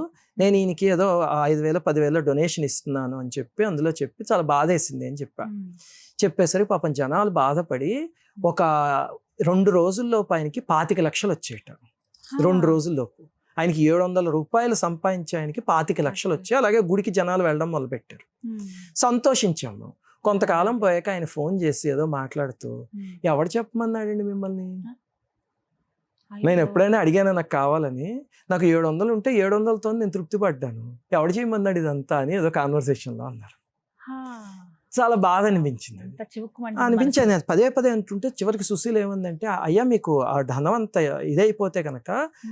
నేను ఈయనకి ఏదో 5,000-10,000 డొనేషన్ ఇస్తున్నాను అని చెప్పి అందులో చెప్పి చాలా బాధేసింది అని చెప్పేసరికి పాపం జనాలు బాధపడి ఒక 2 రోజుల్లోపు ఆయనకి 25 లక్షలు వచ్చేట. 2 రోజుల్లోపు ఆయనకి 700 రూపాయలు సంపాదించి ఆయనకి 25 లక్షలు వచ్చాయి. అలాగే గుడికి జనాలు వెళ్ళడం మొదలుపెట్టారు. సంతోషించాము. కొంతకాలం పోయాక ఆయన ఫోన్ చేసి ఏదో మాట్లాడుతూ, ఎవడు చెప్పమన్నాడండి మిమ్మల్ని, నేను ఎప్పుడైనా అడిగాను నాకు కావాలని, నాకు 700 ఉంటే 700తో నేను తృప్తి పడ్డాను, ఎవడు చేయమన్నాడు ఇదంతా అని ఏదో కాన్వర్సేషన్లో అన్నారు. చాలా బాధ అనిపించింది. అనిపించింది పదే అంటుంటే చివరికి సుశీల్ ఏముందంటే, అయ్యా మీకు ఆ ధనం అంత ఇదైపోతే కనుక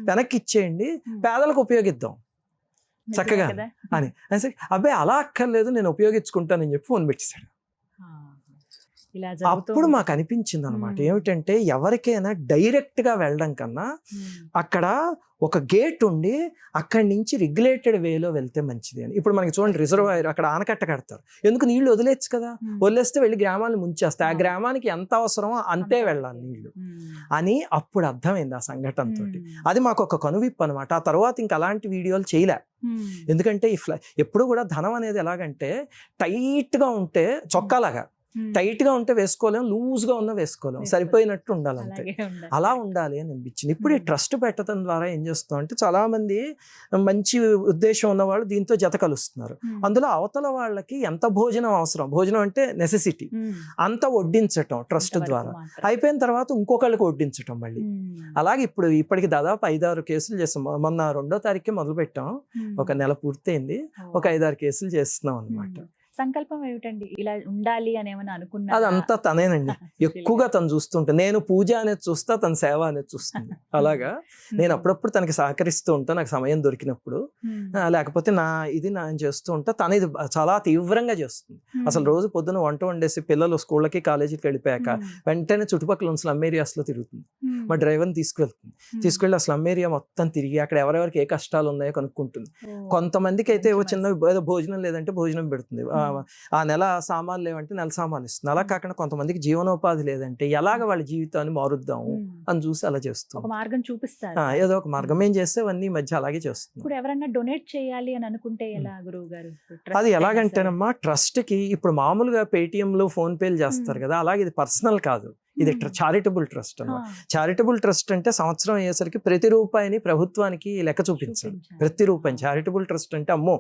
వెనక్కి ఇచ్చేయండి, పేదలకు ఉపయోగిద్దాం చక్కగా అని. సరే అబ్బాయి అలా అక్కర్లేదు నేను ఉపయోగించుకుంటానని చెప్పి ఫోన్ పెట్టేశాడు. అప్పుడు మాకు అనిపించింది అనమాట ఏమిటంటే, ఎవరికైనా డైరెక్ట్ గా వెళ్ళడం కన్నా అక్కడ ఒక గేట్ ఉండి అక్కడి నుంచి రెగ్యులేటెడ్ వేలో వెళ్తే మంచిది అని. ఇప్పుడు మనకి చూడండి రిజర్వాయర్ అక్కడ ఆనకట్ట కడతారు, ఎందుకు నీళ్లు వదిలేచ్చు కదా, వదిలేస్తే వెళ్ళి గ్రామాలను ముంచేస్తాయి, ఆ గ్రామానికి ఎంత అవసరమో అంతే వెళ్ళాలి నీళ్లు అని అప్పుడు అర్థమైంది ఆ సంఘటనతో. అది మాకు ఒక కనువిప్పు అనమాట. ఆ తర్వాత ఇంకా అలాంటి వీడియోలు చేయలే. ఎందుకంటే ఎప్పుడు కూడా ధనం అనేది ఎలాగంటే టైట్ గా ఉంటే చొక్కాలాగా టైట్ గా ఉంటే వేసుకోలేం, లూజ్ గా ఉన్నా వేసుకోలేం, సరిపోయినట్టు ఉండాలంటే అలా ఉండాలి అని అనిపించింది. ఇప్పుడు ఈ ట్రస్ట్ పెట్టడం ద్వారా ఏం చేస్తాం అంటే, చాలా మంది మంచి ఉద్దేశం ఉన్నవాళ్ళు దీంతో జత కలుస్తున్నారు. అందులో అవతల వాళ్ళకి ఎంత భోజనం అవసరం, భోజనం అంటే నెసెసిటీ, అంత వడ్డించటం ట్రస్ట్ ద్వారా. అయిపోయిన తర్వాత ఇంకొకళ్ళకి వడ్డించటం మళ్ళీ. అలాగే ఇప్పటికి దాదాపు 5-6 కేసులు చేస్తాం. మొన్న 2వ తారీఖుకే మొదలు పెట్టాం, ఒక నెల పూర్తయింది, ఒక 5-6 కేసులు చేస్తున్నాం అనమాట. సంకల్పం ఏమిటండి, ఇలా ఉండాలి అని ఏమైనా అనుకున్నా? అదంతా తనేనండి, ఎక్కువగా తను చూస్తుంటే. నేను పూజ అనేది చూస్తా, తన సేవ అనేది చూస్తుంది. అలాగా నేను అప్పుడప్పుడు తనకి సహకరిస్తూ ఉంటా నాకు సమయం దొరికినప్పుడు, లేకపోతే నేను చేస్తూ ఉంటా. తను ఇది చాలా తీవ్రంగా చేస్తుంది. అసలు రోజు పొద్దున వంట వండేసి పిల్లలు స్కూళ్ళకి కాలేజీకి వెళ్ళిపోయాక వెంటనే చుట్టుపక్కల ఉన్న స్లమ్ ఏరియాస్ లో తిరుగుతుంది. మా డ్రైవర్ని తీసుకెళ్ళి ఆ స్లమ్ ఏరియా మొత్తం తిరిగి అక్కడ ఎవరెవరికి ఏ కష్టాలు ఉన్నాయో కనుక్కుంటుంది. కొంతమందికి అయితే ఏవో చిన్న ఏదో భోజనం లేదంటే భోజనం పెడుతుంది, ఆ నెల సామాన్లు లేవంటే నెల సామాన్లు ఇస్తుంది. అలా కాకుండా కొంతమందికి జీవనోపాధి లేదంటే ఎలాగ వాళ్ళ జీవితాన్ని మారుద్దాము అని చూసి అలా చేస్తాం. ఒక మార్గం చూపిస్తారు. ఏదో ఒక మార్గం ఏం చేస్తే అవన్నీ ఈ మధ్య అలాగే చేస్తున్నాం. ఇప్పుడు ఎవరైనా డొనేట్ చేయాలి అని అనుకుంటే ఎలా గురువు గారు? అది ఎలాగంటేనమ్మా, ట్రస్ట్ కి ఇప్పుడు మామూలుగా పేటిఎంలో ఫోన్ పేలు చేస్తారు కదా, అలాగే ఇది పర్సనల్ కాదు, ఇది చారిటబుల్ ట్రస్ట్ అన్నమాట. చారిటబుల్ ట్రస్ట్ అంటే సంవత్సరం అయ్యేసరికి ప్రతి రూపాయిని ప్రభుత్వానికి లెక్క చూపించాలి. ప్రతి రూపాయి చారిటబుల్ ట్రస్ట్ అంటే అమ్మో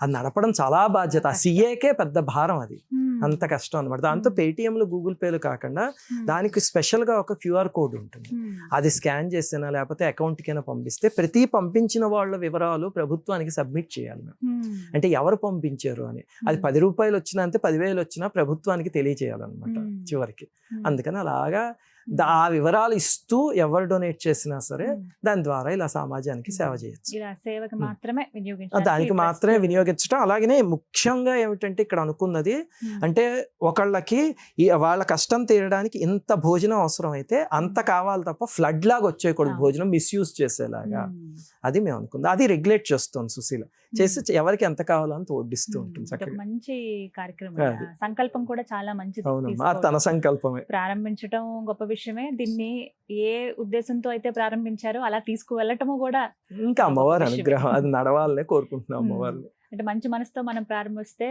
అది నడపడం చాలా బాధ్యత. ఆ సిఏకే పెద్ద భారం, అది అంత కష్టం అనమాట. దాంతో పేటిఎంలు గూగుల్ పేలు కాకుండా దానికి స్పెషల్ గా ఒక క్యూఆర్ కోడ్ ఉంటుంది. అది స్కాన్ చేసినా లేకపోతే అకౌంట్ కైనా పంపిస్తే ప్రతి పంపించిన వాళ్ళ వివరాలు ప్రభుత్వానికి సబ్మిట్ చేయాలి మేము. అంటే ఎవరు పంపించారు అని. అది 10 రూపాయలు వచ్చినా అంతే, 10,000 వచ్చినా ప్రభుత్వానికి తెలియజేయాలన్నమాట చివరికి. అందుకని అలాగా ఆ వివరాలు ఇస్తూ ఎవరు డొనేట్ చేసినా సరే దాని ద్వారా ఇలా సమాజానికి సేవ చేయొచ్చు. దానికి మాత్రమే వినియోగించడం. అలాగనే ముఖ్యంగా ఏమిటంటే ఇక్కడ అనుకున్నది అంటే ఒకళ్ళకి వాళ్ళ కష్టం తీరడానికి ఇంత భోజనం అవసరం అయితే అంత కావాలి తప్ప ఫ్లడ్ లాగా వచ్చేయకూడదు భోజనం మిస్యూజ్ చేసేలాగా. అది మేము అనుకుంది. అది రెగ్యులేట్ చేస్తాం సుశీల చేసి ఎవరికి ఎంత కావాలో అంత వడ్డిస్తూ ఉంటుంది. మంచి కార్యక్రమం. సంకల్పం కూడా చాలా మంచిది. అవునమ్మా, తన సంకల్పమే. ప్రారంభించడం గొప్ప విషయమే. దీన్ని ఏ ఉద్దేశంతో అయితే ప్రారంభించారో అలా తీసుకువెళ్ళటము కూడా ఇంకా అమ్మవారి అనుగ్రహం, అది నడవాలనే కోరుకుంటున్నాం అమ్మవారిని. అంటే మంచి మనసుతో మనం ప్రారంభిస్తే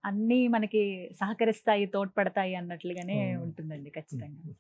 అన్ని మనకి సహకరిస్తాయి, తోడ్పడతాయి అన్నట్లుగానే ఉంటుందండి ఖచ్చితంగా.